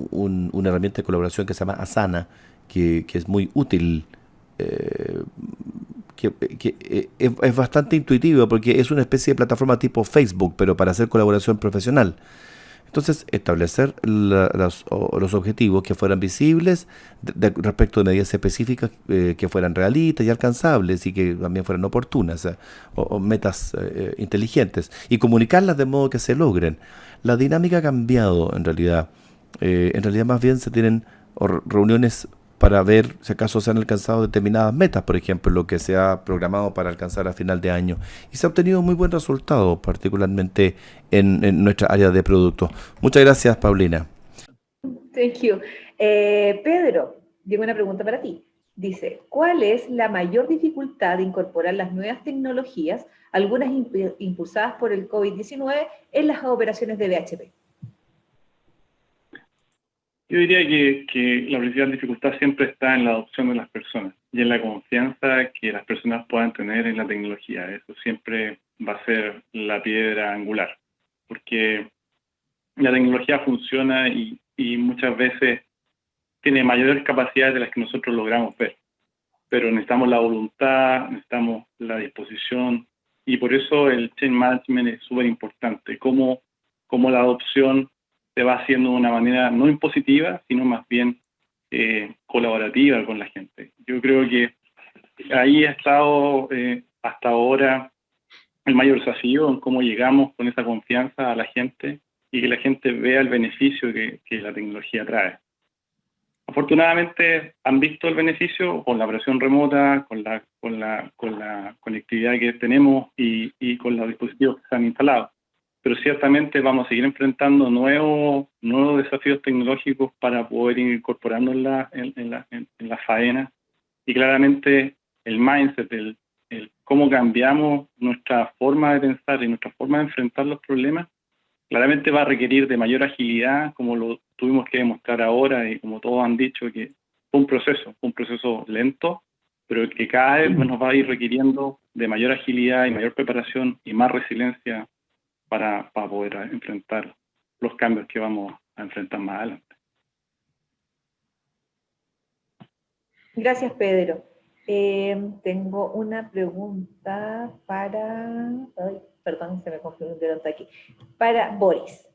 una herramienta de colaboración que se llama Asana, que es muy útil. Es bastante intuitivo porque es una especie de plataforma tipo Facebook, pero para hacer colaboración profesional. Entonces, establecer los objetivos que fueran visibles respecto de medidas específicas que fueran realistas y alcanzables y que también fueran oportunas, o metas inteligentes, y comunicarlas de modo que se logren. La dinámica ha cambiado en realidad. Más bien se tienen reuniones para ver si acaso se han alcanzado determinadas metas, por ejemplo, lo que se ha programado para alcanzar a final de año. Y se ha obtenido muy buen resultado, particularmente en nuestra área de productos. Muchas gracias, Paulina. Thank you. Pedro, llegó una pregunta para ti. Dice, ¿cuál es la mayor dificultad de incorporar las nuevas tecnologías, algunas impulsadas por el COVID-19, en las operaciones de BHP? Yo diría que la principal dificultad siempre está en la adopción de las personas y en la confianza que las personas puedan tener en la tecnología. Eso siempre va a ser la piedra angular, porque la tecnología funciona y muchas veces tiene mayores capacidades de las que nosotros logramos ver. Pero necesitamos la voluntad, necesitamos la disposición, y por eso el change management es súper importante. Cómo la adopción se va haciendo de una manera no impositiva, sino más bien colaborativa con la gente. Yo creo que ahí ha estado hasta ahora el mayor desafío, en cómo llegamos con esa confianza a la gente y que la gente vea el beneficio que la tecnología trae. Afortunadamente han visto el beneficio con la operación remota, con la conectividad que tenemos y con los dispositivos que se han instalado. Pero ciertamente vamos a seguir enfrentando nuevos desafíos tecnológicos para poder ir incorporando en la faena. Y claramente el mindset, el cómo cambiamos nuestra forma de pensar y nuestra forma de enfrentar los problemas, claramente va a requerir de mayor agilidad, como lo tuvimos que demostrar ahora y como todos han dicho, que fue un proceso lento, pero que cada vez nos va a ir requiriendo de mayor agilidad y mayor preparación y más resiliencia para poder enfrentar los cambios que vamos a enfrentar más adelante. Gracias, Pedro. Tengo una pregunta perdón, se me confundió un dedo aquí. Para Boris.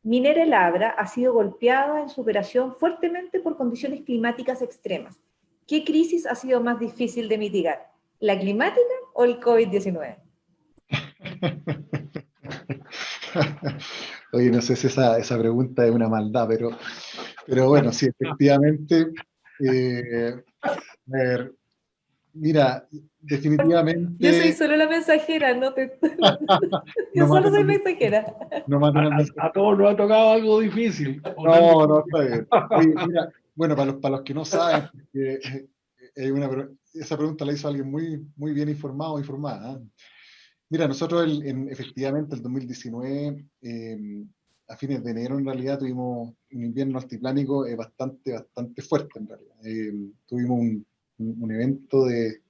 Minera El Abra ha sido golpeada en su operación fuertemente por condiciones climáticas extremas. ¿Qué crisis ha sido más difícil de mitigar? ¿La climática o el COVID-19? Oye, no sé si esa pregunta es una maldad, pero bueno, sí, efectivamente. A ver, mira, definitivamente... Yo soy solo la mensajera, no te... Yo solo soy mensajera. A todos nos ha tocado algo difícil. No, está bien. Oye, mira, bueno, para los que no saben, esa pregunta la hizo alguien muy bien informado o informada, ¿eh? Mira, nosotros efectivamente el 2019, a fines de enero en realidad, tuvimos un invierno altiplánico bastante fuerte en realidad. Tuvimos un evento de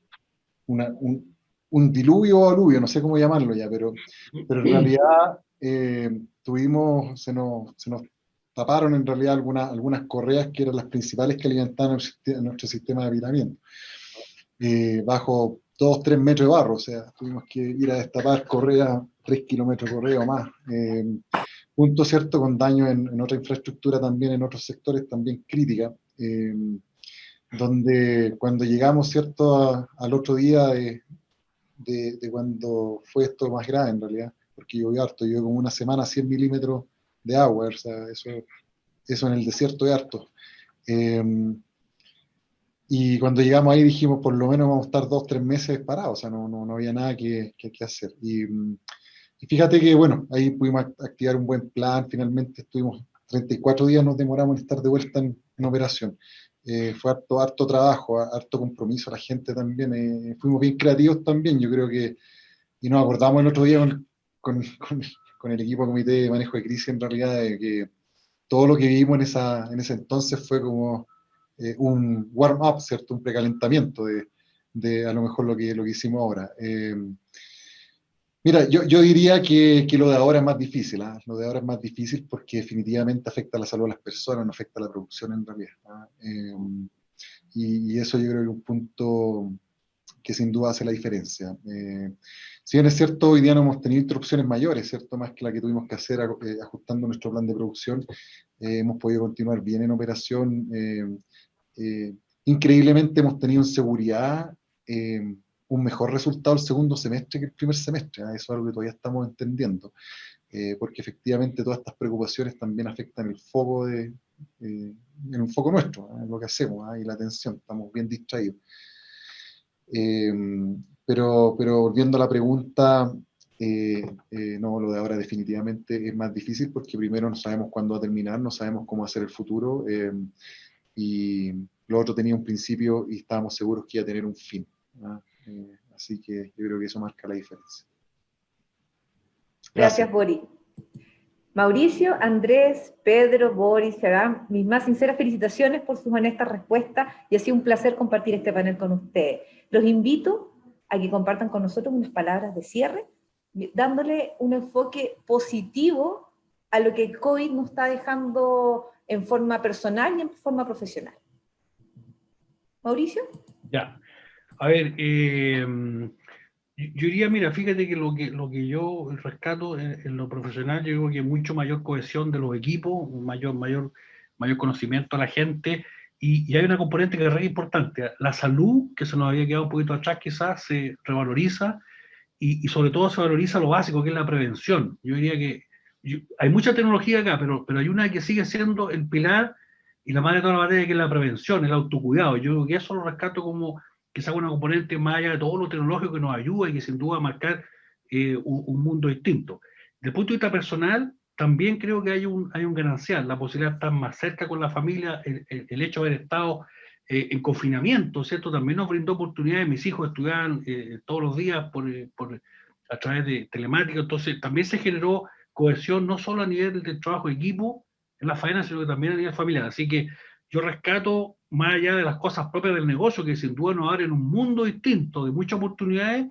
un diluvio o aluvio, no sé cómo llamarlo ya, pero en realidad se nos taparon en realidad algunas correas que eran las principales que alimentaban nuestro sistema de habitamiento. Bajo 2-3 metros de barro, o sea, tuvimos que ir a destapar correas, 3 kilómetros de correa o más, junto, ¿cierto?, con daño en otra infraestructura también, en otros sectores también crítica, donde cuando llegamos, ¿cierto?, al otro día de cuando fue esto más grave en realidad, porque llovió harto, llovió como una semana 100 milímetros de agua, o sea, eso en el desierto es harto. Y cuando llegamos ahí dijimos, por lo menos vamos a estar 2-3 meses parados, o sea, no había nada que hacer. Y fíjate que, bueno, ahí pudimos activar un buen plan, finalmente estuvimos 34 días, nos demoramos en estar de vuelta en operación. Fue harto trabajo, harto compromiso, la gente también, fuimos bien creativos también, yo creo que, y nos acordamos el otro día con el equipo de comité de manejo de crisis, en realidad, de que todo lo que vivimos en ese entonces fue como un warm-up, ¿cierto? Un precalentamiento de a lo mejor lo que hicimos ahora. Mira, yo diría que lo de ahora es más difícil, ¿ah? Lo de ahora es más difícil porque definitivamente afecta a la salud de las personas, no afecta a la producción en realidad, ¿ah? Y eso yo creo que es un punto que sin duda hace la diferencia. Si bien es cierto, hoy día no hemos tenido interrupciones mayores, ¿cierto? Más que la que tuvimos que hacer ajustando nuestro plan de producción, hemos podido continuar bien en operación. Increíblemente hemos tenido en seguridad un mejor resultado el segundo semestre que el primer semestre, ¿eh? Eso es algo que todavía estamos entendiendo, porque efectivamente todas estas preocupaciones también afectan el foco en un foco nuestro, ¿eh? Lo que hacemos, ¿eh? Y la atención, estamos bien distraídos. Pero volviendo a la pregunta, no, lo de ahora definitivamente es más difícil porque primero no sabemos cuándo va a terminar, no sabemos cómo va a ser el futuro, y lo otro tenía un principio y estábamos seguros que iba a tener un fin, ¿no? Así que yo creo que eso marca la diferencia. Gracias, Boris. Mauricio, Andrés, Pedro, Boris, Adán, mis más sinceras felicitaciones por sus honestas respuestas y ha sido un placer compartir este panel con ustedes. Los invito a que compartan con nosotros unas palabras de cierre, dándole un enfoque positivo a lo que el COVID nos está dejando en forma personal y en forma profesional. Mauricio. Ya, a ver, yo diría, mira, fíjate que lo que yo rescato en lo profesional, yo digo que mucho mayor cohesión de los equipos, mayor conocimiento a la gente, y hay una componente que es re importante, la salud, que se nos había quedado un poquito atrás quizás, se revaloriza, y sobre todo se valoriza lo básico, que es la prevención. Yo diría que hay mucha tecnología acá, pero hay una que sigue siendo el pilar y la madre de toda la materia, que es la prevención, el autocuidado. Yo creo que eso lo rescato como quizás una componente más allá de todo lo tecnológico que nos ayuda y que sin duda va a marcar un mundo distinto. Desde el punto de vista personal, también creo que hay un ganancial, la posibilidad de estar más cerca con la familia, el hecho de haber estado en confinamiento, ¿cierto? También nos brindó oportunidades. Mis hijos estudiaban todos los días a través de telemática, entonces también se generó cohesión no solo a nivel del trabajo de equipo en la faena, sino que también a nivel familiar. Así que yo rescato, más allá de las cosas propias del negocio, que sin duda nos abren un mundo distinto, de muchas oportunidades,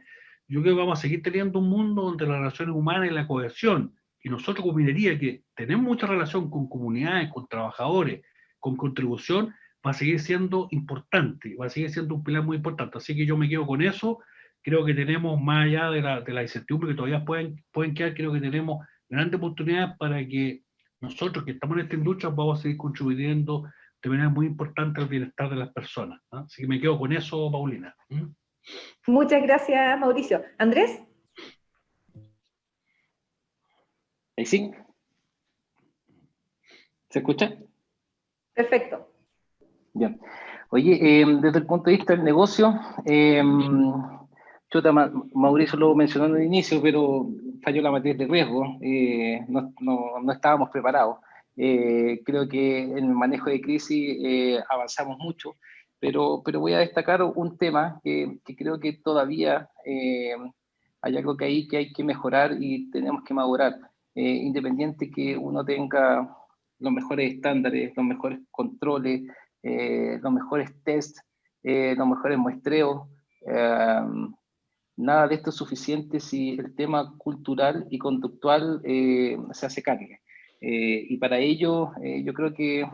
yo creo que vamos a seguir teniendo un mundo donde las relaciones humanas y la cohesión, y nosotros como minería, que tenemos mucha relación con comunidades, con trabajadores, con contribución, va a seguir siendo importante, va a seguir siendo un pilar muy importante. Así que yo me quedo con eso. Creo que tenemos, más allá de la incertidumbre que todavía pueden quedar, creo que tenemos grandes oportunidades para que nosotros que estamos en esta industria vamos a seguir contribuyendo de manera muy importante al bienestar de las personas, ¿no? Así que me quedo con eso, Paulina. Muchas gracias, Mauricio. ¿Andrés? Ahí sí. ¿Se escucha? Perfecto. Bien. Oye, desde el punto de vista del negocio, Mauricio lo mencionó en el inicio, pero falló la matriz de riesgo, no estábamos preparados. Creo que en el manejo de crisis avanzamos mucho, pero voy a destacar un tema que creo que todavía hay algo que hay que mejorar y tenemos que madurar. Independiente que uno tenga los mejores estándares, los mejores controles, los mejores tests, los mejores muestreos, nada de esto es suficiente si el tema cultural y conductual se hace carne. Y para ello yo creo que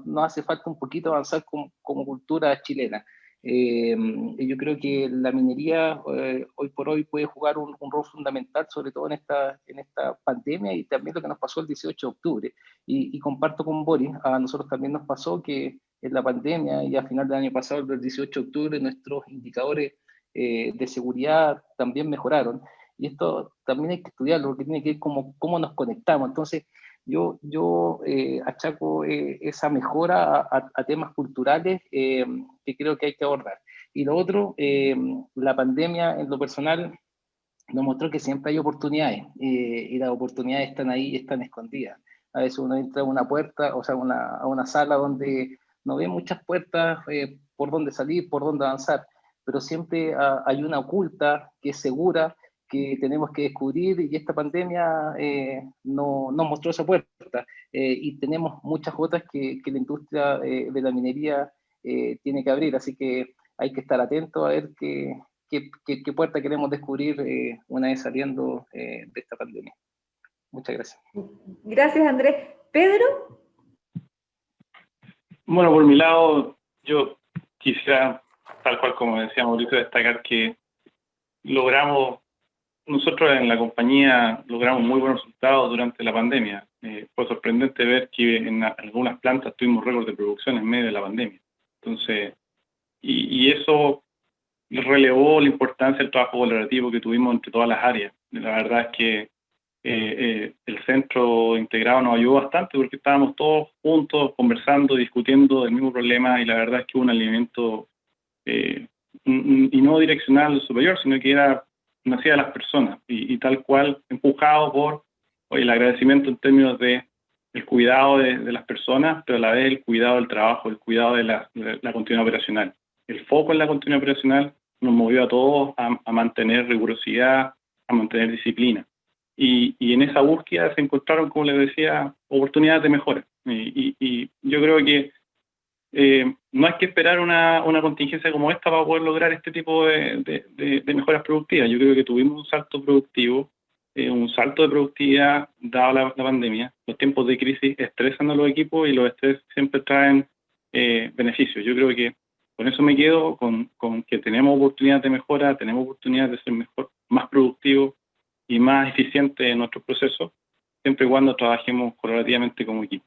nos hace falta un poquito avanzar como cultura chilena. Yo creo que la minería hoy por hoy puede jugar un rol fundamental, sobre todo en esta pandemia, y también lo que nos pasó el 18 de octubre. Y comparto con Boris, a nosotros también nos pasó que en la pandemia y a final del año pasado, el 18 de octubre, nuestros indicadores de seguridad también mejoraron. Y esto también hay que estudiarlo, porque tiene que ver cómo nos conectamos. Entonces, Yo achaco esa mejora a temas culturales que creo que hay que abordar. Y lo otro, la pandemia en lo personal nos mostró que siempre hay oportunidades y las oportunidades están ahí y están escondidas. A veces uno entra a una puerta, o sea, a una sala donde no ve muchas puertas por dónde salir, por dónde avanzar, pero siempre hay una oculta que es segura, que tenemos que descubrir, y esta pandemia nos mostró esa puerta. Y tenemos muchas otras que la industria de la minería tiene que abrir, así que hay que estar atento a ver qué puerta queremos descubrir una vez saliendo de esta pandemia. Muchas gracias. Gracias, Andrés. Pedro. Bueno, por mi lado, yo quisiera, tal cual como decía Mauricio, destacar que nosotros en la compañía logramos muy buenos resultados durante la pandemia. Fue sorprendente ver que en algunas plantas tuvimos récords de producción en medio de la pandemia. Entonces, y eso relevó la importancia del trabajo colaborativo que tuvimos entre todas las áreas. La verdad es que el centro integrado nos ayudó bastante porque estábamos todos juntos conversando, discutiendo del mismo problema, y la verdad es que hubo un alineamiento y no direccional superior, sino que nacía de las personas y tal cual empujado por el agradecimiento en términos de el cuidado de las personas, pero a la vez el cuidado del trabajo, el cuidado de la continuidad operacional. El foco en la continuidad operacional nos movió a todos a mantener rigurosidad, a mantener disciplina. Y en esa búsqueda se encontraron, como les decía, oportunidades de mejora. Y yo creo que no hay que esperar una contingencia como esta para poder lograr este tipo de mejoras productivas. Yo creo que tuvimos un salto productivo, un salto de productividad dado la pandemia. Los tiempos de crisis estresan a los equipos y los estrés siempre traen beneficios. Yo creo que con eso me quedo, con que tenemos oportunidades de mejora, tenemos oportunidades de ser mejor, más productivos y más eficientes en nuestros procesos, siempre y cuando trabajemos colaborativamente como equipo.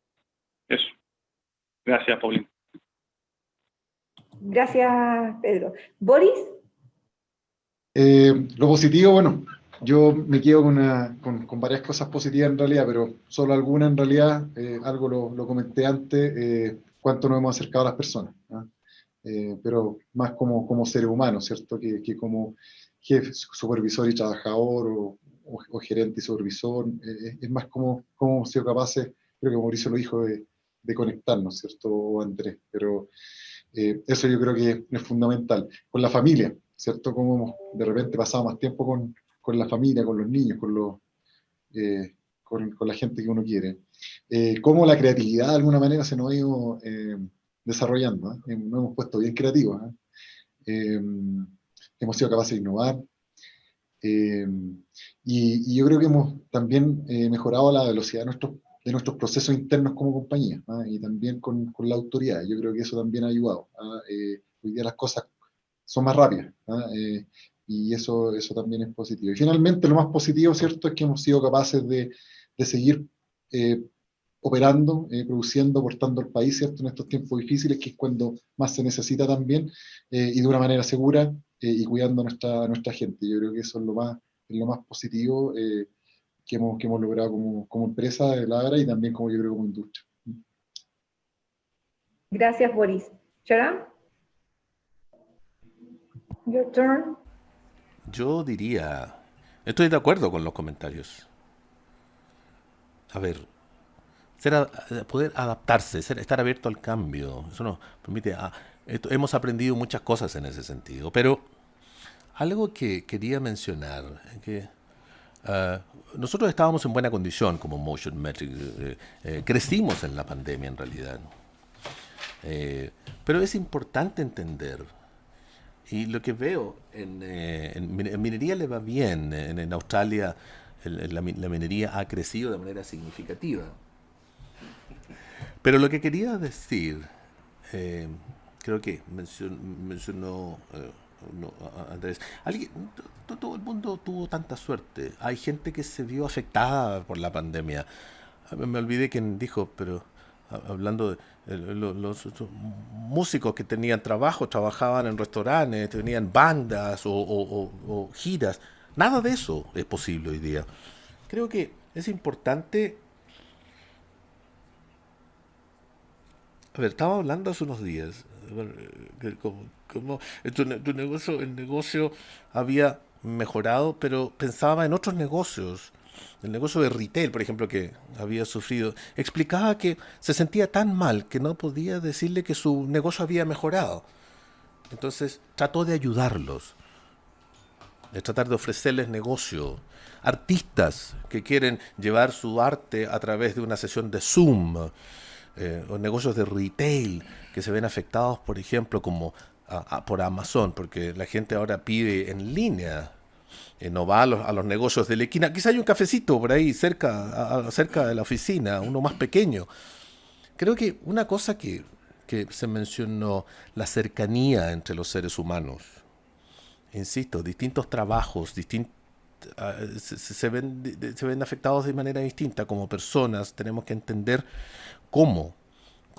Eso. Gracias, Paulina. Gracias, Pedro. ¿Boris? Lo positivo, bueno, yo me quedo con varias cosas positivas en realidad, pero solo algunas en realidad. Algo lo comenté antes, cuánto nos hemos acercado a las personas, ¿no? Pero más como seres humanos, ¿cierto? Que como jefe, supervisor y trabajador, o gerente y supervisor, es más como hemos sido capaces, creo que Mauricio lo dijo, de conectarnos, ¿cierto? O Andrés, pero eso yo creo que es fundamental. Con la familia, ¿cierto? Como hemos de repente pasado más tiempo con la familia, con los niños, con la gente que uno quiere. Cómo la creatividad de alguna manera se nos ha ido desarrollando, ¿eh? Nos hemos puesto bien creativos, ¿eh? Hemos sido capaces de innovar, y yo creo que hemos también mejorado la velocidad de nuestros procesos internos como compañía, ¿ah? Y también con la autoridad. Yo creo que eso también ha ayudado, ¿ah? Hoy día las cosas son más rápidas, ¿ah? Y eso también es positivo. Y finalmente lo más positivo, ¿cierto?, es que hemos sido capaces de seguir operando, produciendo, aportando al país, ¿cierto?, en estos tiempos difíciles, que es cuando más se necesita también, y de una manera segura, y cuidando a nuestra gente. Yo creo que eso es lo más positivo que hemos logrado como empresa de Labra, y también como yo creo como industria. Gracias, Boris. Sharam? Your turn. Yo diría, estoy de acuerdo con los comentarios. A ver, poder adaptarse, estar abierto al cambio, eso nos permite. Hemos aprendido muchas cosas en ese sentido, pero algo que quería mencionar, que nosotros estábamos en buena condición como Motion Metrics, crecimos en la pandemia en realidad, pero es importante entender, y lo que veo en minería le va bien, en Australia la minería ha crecido de manera significativa. Pero lo que quería decir, creo que mencionó Andrés, todo el mundo tuvo tanta suerte. Hay gente que se vio afectada por la pandemia. Me olvidé quién dijo, pero hablando de los músicos que tenían trabajo, trabajaban en restaurantes, tenían bandas o giras. Nada de eso es posible hoy día. Creo que es importante A ver, estaba hablando hace unos días, bueno, que como tu negocio, el negocio había mejorado, pero pensaba en otros negocios. El negocio de retail, por ejemplo, que había sufrido, explicaba que se sentía tan mal que no podía decirle que su negocio había mejorado. Entonces trató de ayudarlos, de tratar de ofrecerles negocio. Artistas que quieren llevar su arte a través de una sesión de Zoom, o negocios de retail que se ven afectados, por ejemplo, como por Amazon, porque la gente ahora pide en línea, no va a los negocios de la esquina. Quizá hay un cafecito por ahí cerca de la oficina, uno más pequeño. Creo que una cosa que se mencionó, la cercanía entre los seres humanos. Insisto, distintos trabajos, se ven afectados de manera distinta. Como personas tenemos que entender cómo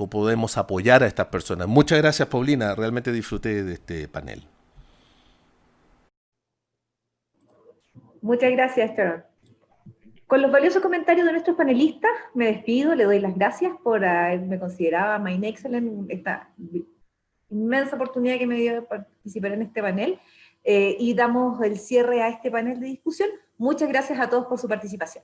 podemos apoyar a estas personas. Muchas gracias, Paulina. Realmente disfruté de este panel. Muchas gracias, Sharon. Con los valiosos comentarios de nuestros panelistas, me despido, le doy las gracias por haberme considerado My Excellence, esta inmensa oportunidad que me dio de participar en este panel, y damos el cierre a este panel de discusión. Muchas gracias a todos por su participación.